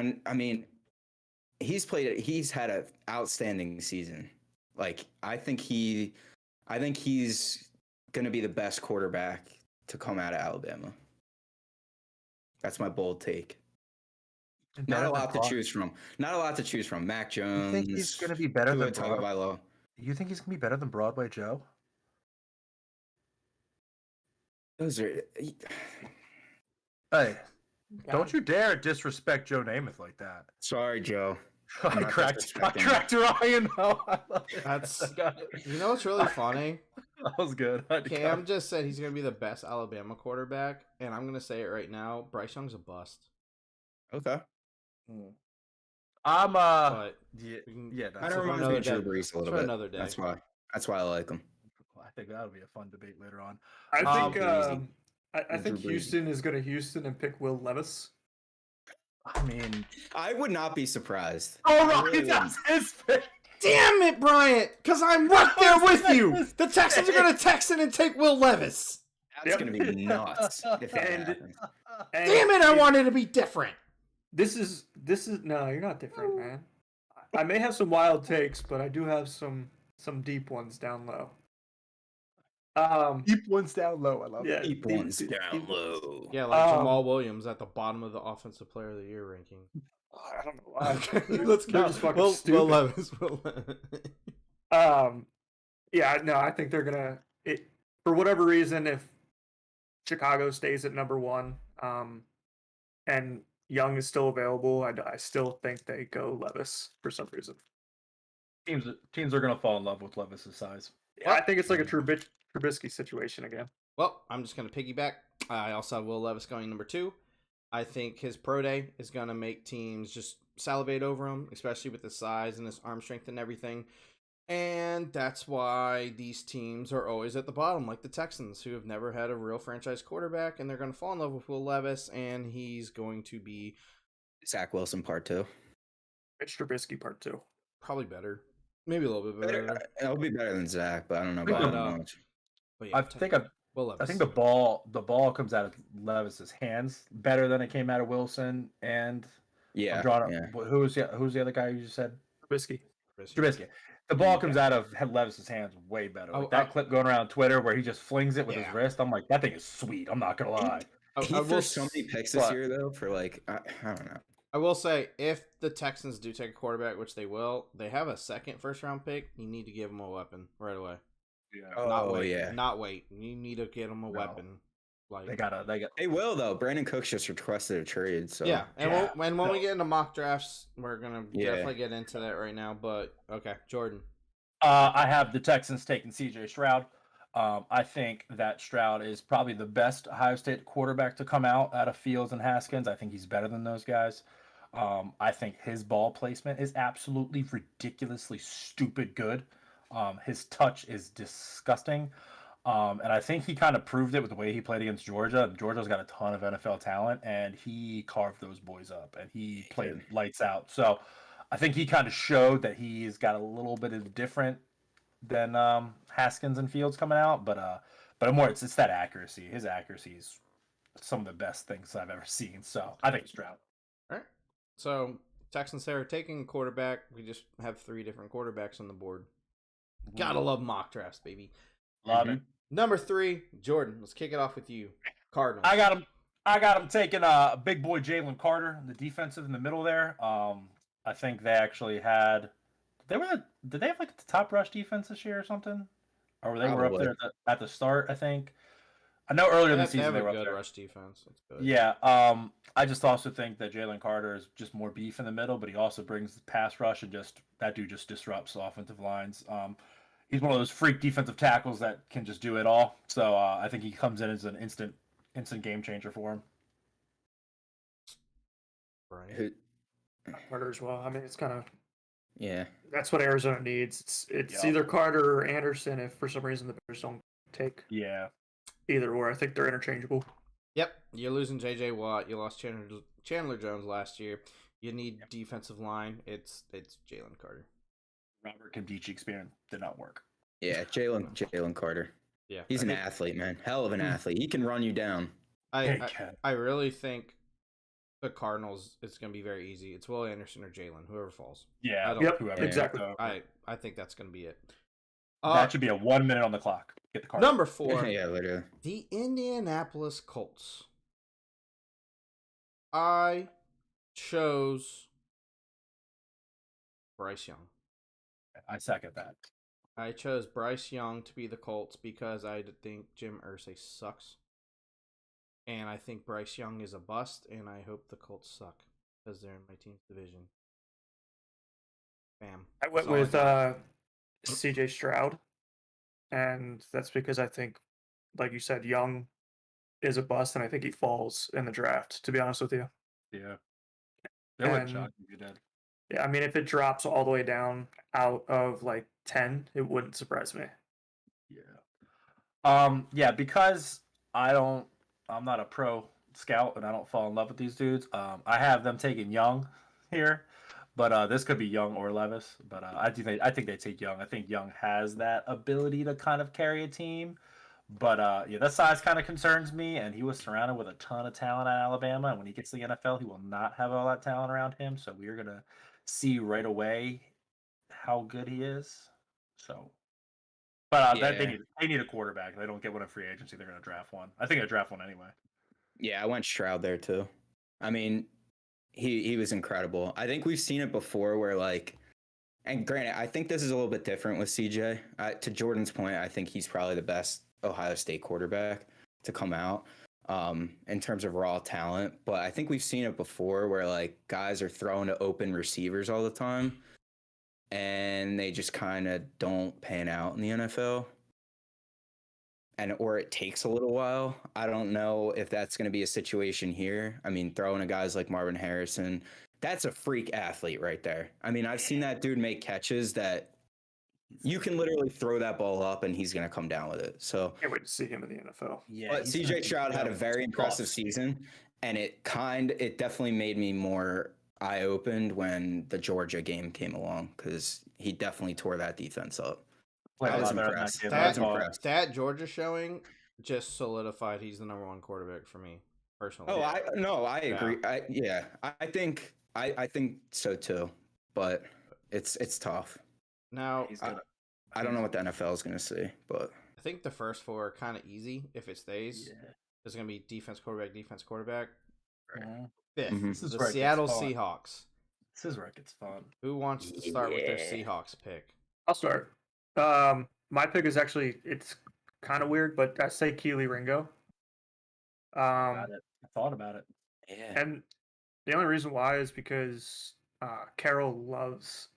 [SPEAKER 3] he's had an outstanding season. Like I think he's going to be the best quarterback to come out of Alabama. That's my bold take. Not a lot to choose from. Mac Jones.
[SPEAKER 2] You think he's going to be better than
[SPEAKER 3] Tagovailoa?
[SPEAKER 2] You think he's going to be better than Broadway Joe?
[SPEAKER 3] Those are.
[SPEAKER 2] Hey, don't you dare disrespect Joe Namath like that.
[SPEAKER 3] Sorry, Joe.
[SPEAKER 2] I cracked Ryan though.
[SPEAKER 1] That's what's really funny.
[SPEAKER 2] That was good.
[SPEAKER 1] Cam just said he's going to be the best Alabama quarterback, and I'm going to say it right now. Bryce Young's a bust.
[SPEAKER 3] Okay.
[SPEAKER 2] I'm
[SPEAKER 1] But
[SPEAKER 3] I don't remember Drew Brees a little bit.
[SPEAKER 1] Another day.
[SPEAKER 3] That's why I like him.
[SPEAKER 2] I think that'll be a fun debate later on.
[SPEAKER 4] I think Houston is going to Houston and pick Will Levis.
[SPEAKER 2] I mean,
[SPEAKER 3] I would not be surprised.
[SPEAKER 2] Oh, right, that's his pick.
[SPEAKER 1] Damn it, Bryant! Because I'm right there with you. The Texans are going to Texan and take Will Levis.
[SPEAKER 3] That's going to be nuts. If that happens.
[SPEAKER 1] Damn it! I wanted to be different.
[SPEAKER 4] This is no, you're not different, man. I may have some wild takes, but I do have some deep ones down low.
[SPEAKER 2] Deep ones down low. I love it.
[SPEAKER 3] Deep ones down low.
[SPEAKER 1] Yeah, like Jamal Williams at the bottom of the Offensive Player of the Year ranking.
[SPEAKER 4] I don't know why.
[SPEAKER 1] Let's go.
[SPEAKER 4] Just fucking stupid.
[SPEAKER 1] Will Levis.
[SPEAKER 4] Yeah, no, I think they're gonna. For whatever reason, if Chicago stays at number 1, and Young is still available, I still think they go Levis for some reason.
[SPEAKER 2] Teams are gonna fall in love with Levis's size.
[SPEAKER 4] Yeah, I think it's like a Trubisky situation again.
[SPEAKER 1] Well, I'm just gonna piggyback. I also have Will Levis going number 2. I think his pro day is gonna make teams just salivate over him, especially with his size and his arm strength and everything. And that's why these teams are always at the bottom, like the Texans, who have never had a real franchise quarterback, and they're going to fall in love with Will Levis, and he's going to be...
[SPEAKER 3] Zach Wilson part 2.
[SPEAKER 4] Mitch Trubisky part 2.
[SPEAKER 1] Probably better. Maybe a little bit better.
[SPEAKER 3] It'll be better than Zach, but I don't know about how much.
[SPEAKER 1] But yeah,
[SPEAKER 2] I think the ball comes out of Levis's hands better than it came out of Wilson and who's the other guy you just said?
[SPEAKER 4] Trubisky.
[SPEAKER 2] The ball comes out of Levis's hands way better. That clip going around Twitter where he just flings it with his wrist. I'm like, that thing is sweet. I'm not gonna lie.
[SPEAKER 3] He threw so many picks this year though. For like, I don't know.
[SPEAKER 1] I will say, if the Texans do take a quarterback, which they will, they have a second first-round pick. You need to give them a weapon right away.
[SPEAKER 2] Yeah.
[SPEAKER 1] Not wait. You need to get them a weapon. Like
[SPEAKER 3] They will though. Brandon Cooks just requested a trade. So
[SPEAKER 1] yeah, and when we get into mock drafts, we're gonna definitely get into that right now. But okay, Jordan.
[SPEAKER 2] I have the Texans taking C.J. Stroud. I think that Stroud is probably the best Ohio State quarterback to come out of Fields and Haskins. I think he's better than those guys. I think his ball placement is absolutely ridiculously stupid good. His touch is disgusting. And I think he kind of proved it with the way he played against Georgia. Georgia's got a ton of NFL talent, and he carved those boys up, and he played lights out. So I think he kind of showed that he's got a little bit of different than Haskins and Fields coming out. But more, it's that accuracy. His accuracy is some of the best things I've ever seen. So I think it's Stroud.
[SPEAKER 1] All right. So Texans are taking a quarterback. We just have 3 different quarterbacks on the board. Gotta love mock drafts, baby.
[SPEAKER 2] Love it.
[SPEAKER 1] Number 3, Jordan. Let's kick it off with you. Cardinals.
[SPEAKER 2] I got him taking big boy Jalen Carter, the defensive in the middle there. I think they actually had Did they have like the top rush defense this year or something? Or they were up
[SPEAKER 3] Probably.
[SPEAKER 2] there at the start, I think. I know earlier in the
[SPEAKER 1] They
[SPEAKER 2] season
[SPEAKER 1] have
[SPEAKER 2] they
[SPEAKER 1] a
[SPEAKER 2] were up
[SPEAKER 1] good
[SPEAKER 2] there.
[SPEAKER 1] rush defense. That's good.
[SPEAKER 2] Yeah. I just also think that Jalen Carter is just more beef in the middle, but he also brings the pass rush and that dude just disrupts offensive lines. He's one of those freak defensive tackles that can just do it all. So I think he comes in as an instant game changer for him.
[SPEAKER 1] Right.
[SPEAKER 4] Carter as well. I mean, it's kind of
[SPEAKER 3] Yeah.
[SPEAKER 4] that's what Arizona needs. It's either Carter or Anderson. If for some reason the Bears don't take either or, I think they're interchangeable.
[SPEAKER 1] Yep, you're losing J.J. Watt. You lost Chandler Jones last year. You need defensive line. It's Jalen Carter.
[SPEAKER 2] Robert Nkemdiche experiment did not work.
[SPEAKER 3] Yeah, Jalen Carter.
[SPEAKER 1] Yeah,
[SPEAKER 3] he's an athlete, man. Hell of an athlete. He can run you down.
[SPEAKER 1] I really think the Cardinals, it's going to be very easy. It's Will Anderson or Jalen, whoever falls.
[SPEAKER 2] Yeah,
[SPEAKER 4] whoever. Exactly.
[SPEAKER 1] I think that's going to be it.
[SPEAKER 2] That should be a 1 minute on the clock. Get the card.
[SPEAKER 1] Number 4.
[SPEAKER 3] Yeah, literally.
[SPEAKER 1] The Indianapolis Colts. I chose Bryce Young.
[SPEAKER 2] I second that.
[SPEAKER 1] I chose Bryce Young to be the Colts because I think Jim Irsay sucks. And I think Bryce Young is a bust, and I hope the Colts suck because they're in my team's division. Bam.
[SPEAKER 4] I went with C.J. Stroud, and that's because I think, like you said, Young is a bust, and I think he falls in the draft, to be honest with you.
[SPEAKER 2] Yeah. That would shock if you did.
[SPEAKER 4] Yeah, I mean, if it drops all the way down out of like 10, it wouldn't surprise me.
[SPEAKER 2] Yeah. Yeah, because I'm not a pro scout and I don't fall in love with these dudes. I have them taking Young here, but this could be Young or Levis. But I think they take Young. I think Young has that ability to kind of carry a team. But yeah, that size kind of concerns me. And he was surrounded with a ton of talent at Alabama. And when he gets to the NFL, he will not have all that talent around him. So we are gonna see right away how good he is. So. But they need a quarterback. They don't get one in free agency. They're going to draft one. I think they draft one anyway.
[SPEAKER 3] Yeah, I went Stroud there too. I mean, he was incredible. I think we've seen it before where and granted, I think this is a little bit different with CJ. To Jordan's point, I think he's probably the best Ohio State quarterback to come out in terms of raw talent. But I think we've seen it before where guys are throwing to open receivers all the time. And they just kind of don't pan out in the NFL. Or it takes a little while. I don't know if that's going to be a situation here. I mean, throwing to guys like Marvin Harrison, that's a freak athlete right there. I mean, I've seen that dude make catches that you can literally throw that ball up and he's going to come down with it. So
[SPEAKER 4] can't wait to see him in the NFL.
[SPEAKER 3] Yeah, but CJ Stroud had a very impressive season, and it definitely made me more eye-opened when the Georgia game came along because he definitely tore that defense up. I was impressed.
[SPEAKER 1] That Georgia showing just solidified he's the number 1 quarterback for me personally.
[SPEAKER 3] Oh, I agree. I think so too. But it's tough.
[SPEAKER 1] Now
[SPEAKER 3] I don't know what the NFL is going to see, but
[SPEAKER 1] I think the first 4 are kind of easy if it stays. Yeah. There's going to be defense quarterback.
[SPEAKER 2] Right.
[SPEAKER 1] 5th, this is the Seattle Seahawks.
[SPEAKER 2] This is where it gets fun.
[SPEAKER 1] Who wants to start with their Seahawks pick?
[SPEAKER 4] I'll start. My pick is actually, it's kind of weird, but I say Keely Ringo.
[SPEAKER 2] I thought about it.
[SPEAKER 3] Yeah.
[SPEAKER 4] And the only reason why is because Carroll loves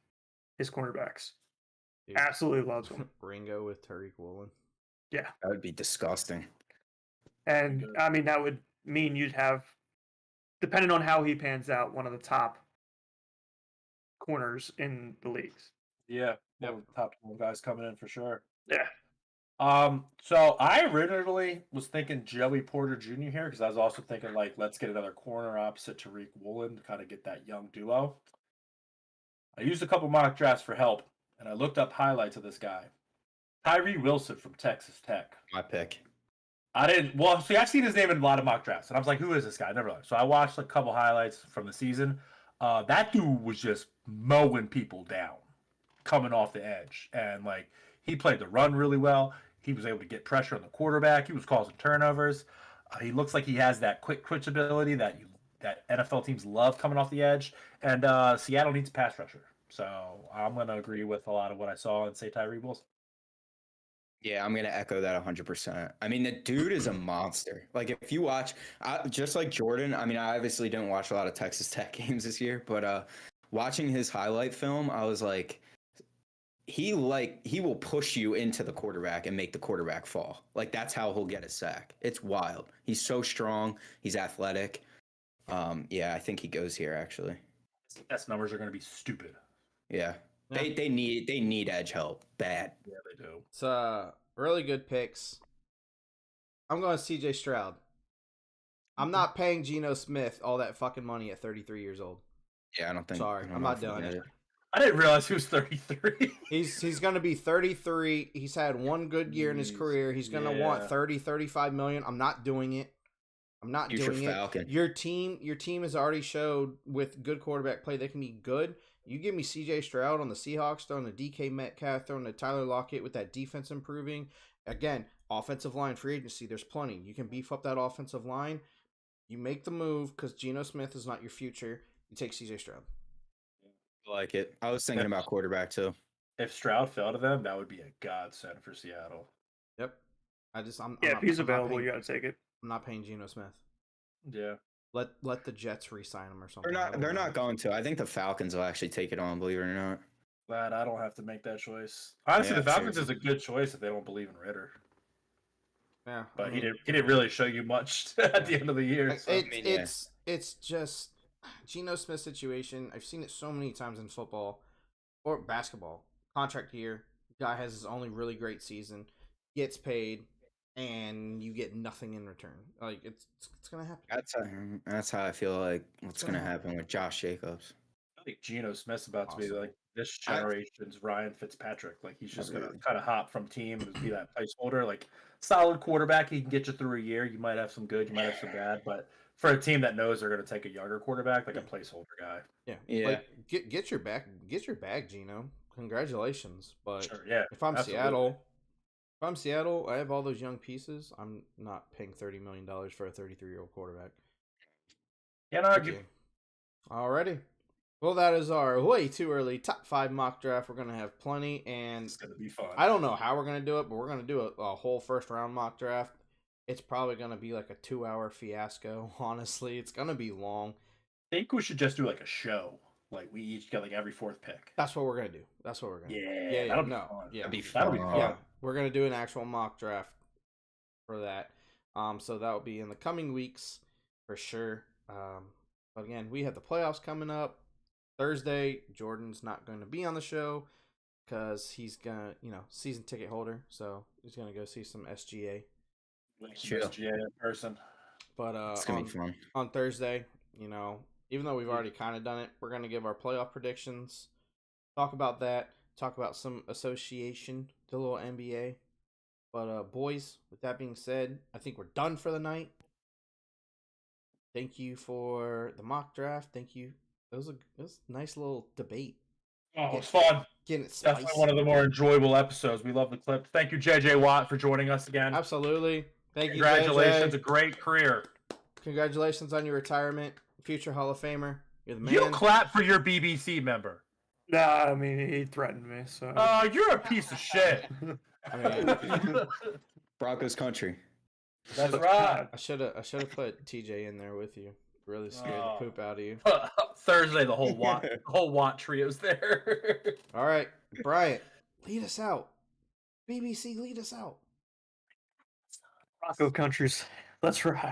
[SPEAKER 4] his cornerbacks. Dude, absolutely loves them.
[SPEAKER 1] Ringo with Tariq Woolen.
[SPEAKER 4] Yeah.
[SPEAKER 3] That would be disgusting.
[SPEAKER 4] And I mean, that would mean you'd have, depending on how he pans out, one of the top corners in the leagues.
[SPEAKER 2] Yeah, one of the top guys coming in for sure.
[SPEAKER 4] Yeah.
[SPEAKER 2] So I originally was thinking Joey Porter Jr. here because I was also thinking let's get another corner opposite Tariq Woolen to kind of get that young duo. I used a couple mock drafts for help, and I looked up highlights of this guy, Tyree Wilson from Texas Tech.
[SPEAKER 3] My pick.
[SPEAKER 2] I've seen his name in a lot of mock drafts, and I was like, who is this guy? I never learned. So I watched a couple highlights from the season. That dude was just mowing people down, coming off the edge. And, he played the run really well. He was able to get pressure on the quarterback. He was causing turnovers. He looks like he has that quick twitch ability that NFL teams love coming off the edge. And Seattle needs a pass rusher. So I'm going to agree with a lot of what I saw and say Tyreek Wilson.
[SPEAKER 3] Yeah, I'm going to echo that 100%. I mean, the dude is a monster. Like, if you watch, just like Jordan, I mean, I obviously didn't watch a lot of Texas Tech games this year, but watching his highlight film, I was like, he will push you into the quarterback and make the quarterback fall. Like, that's how he'll get a sack. It's wild. He's so strong. He's athletic. Yeah, I think he goes here, actually.
[SPEAKER 2] His best numbers are going to be stupid.
[SPEAKER 3] Yeah. They need edge help bad.
[SPEAKER 2] Yeah, they do.
[SPEAKER 1] It's really good picks. I'm going CJ Stroud. I'm not paying Geno Smith all that fucking money at 33 years old.
[SPEAKER 3] Yeah, I don't think.
[SPEAKER 1] Sorry, I'm not doing it.
[SPEAKER 2] I didn't realize he was 33.
[SPEAKER 1] He's going to be 33. He's had one good year in his career. He's going to want 30, 35 million. I'm not doing it. I'm not doing it.
[SPEAKER 3] Falcon.
[SPEAKER 1] Your team has already showed with good quarterback play they can be good. You give me CJ Stroud on the Seahawks, throwing the DK Metcalf, throwing the Tyler Lockett with that defense improving. Again, offensive line free agency, there's plenty. You can beef up that offensive line. You make the move because Geno Smith is not your future. You take CJ Stroud.
[SPEAKER 3] I like it. I was thinking about quarterback too.
[SPEAKER 2] If Stroud fell to them, that would be a godsend for Seattle.
[SPEAKER 1] Yep. I'm
[SPEAKER 4] if he's available, you got to take it.
[SPEAKER 1] I'm not paying Geno Smith.
[SPEAKER 2] Yeah.
[SPEAKER 1] Let the Jets re-sign him or something.
[SPEAKER 3] They're not going to. I think the Falcons will actually take it on, believe it or not.
[SPEAKER 2] Glad I don't have to make that choice. Honestly, the Falcons is a good choice if they don't believe in Ritter.
[SPEAKER 1] Yeah.
[SPEAKER 2] But he didn't really show you much at the end of the year. So.
[SPEAKER 1] It's just Geno Smith's situation. I've seen it so many times in football or basketball. Contract year, guy has his only really great season, gets paid, and you get nothing in return. Like it's gonna happen.
[SPEAKER 3] That's how I feel like what's gonna happen with Josh Jacobs.
[SPEAKER 2] I think Geno Smith's about to be like this generation's Ryan Fitzpatrick. Like he's just gonna kind of hop from team and be that placeholder. Like solid quarterback, he can get you through a year. You might have some good, you might have some bad, but for a team that knows they're gonna take a younger quarterback, like a placeholder guy.
[SPEAKER 1] Yeah. Like, get your bag, Geno. Congratulations. But
[SPEAKER 2] sure, yeah,
[SPEAKER 1] if I'm Seattle, I have all those young pieces. I'm not paying $30 million for a 33-year-old quarterback.
[SPEAKER 2] Can't argue.
[SPEAKER 1] Alrighty. Well, that is our way too early top 5 mock draft. We're gonna have plenty, and
[SPEAKER 2] it's gonna be fun.
[SPEAKER 1] I don't know how we're gonna do it, but we're gonna do a whole first round mock draft. It's probably gonna be like a 2-hour fiasco. Honestly, it's gonna be long.
[SPEAKER 2] I think we should just do like a show. Like we each get like every 4th pick.
[SPEAKER 1] That's what we're gonna do.
[SPEAKER 2] Yeah, that'll be fun.
[SPEAKER 3] That'll be fun.
[SPEAKER 1] Yeah, we're gonna do an actual mock draft for that. So that will be in the coming weeks for sure. But again, we have the playoffs coming up Thursday. Jordan's not going to be on the show because he's gonna, season ticket holder, so he's gonna go see some SGA.
[SPEAKER 2] SGA in person.
[SPEAKER 1] But
[SPEAKER 3] it's gonna be fun
[SPEAKER 1] on Thursday. Even though we've already kind of done it, we're going to give our playoff predictions, talk about that, talk about some association, the little NBA. But, boys, with that being said, I think we're done for the night. Thank you for the mock draft. Thank you. It was a nice little debate.
[SPEAKER 2] Oh, it was fun.
[SPEAKER 1] Getting it spicy.
[SPEAKER 2] Definitely one of the more enjoyable episodes. We love the clip. Thank you, JJ Watt, for joining us again.
[SPEAKER 1] Absolutely. Thank you,
[SPEAKER 2] Congratulations.
[SPEAKER 1] JJ.
[SPEAKER 2] A great career.
[SPEAKER 1] Congratulations on your retirement. Future Hall of Famer. You're the man.
[SPEAKER 2] You clap for your BBC member.
[SPEAKER 4] Nah, I mean, he threatened me, so.
[SPEAKER 2] You're a piece of shit.
[SPEAKER 3] Broncos country.
[SPEAKER 2] That's right.
[SPEAKER 1] I should have put TJ in there with you. Really scared the poop out of you.
[SPEAKER 2] Thursday, the whole Watt trio's there.
[SPEAKER 1] All right, Bryant, lead us out. BBC, lead us out.
[SPEAKER 4] Bronco countries. Let's ride.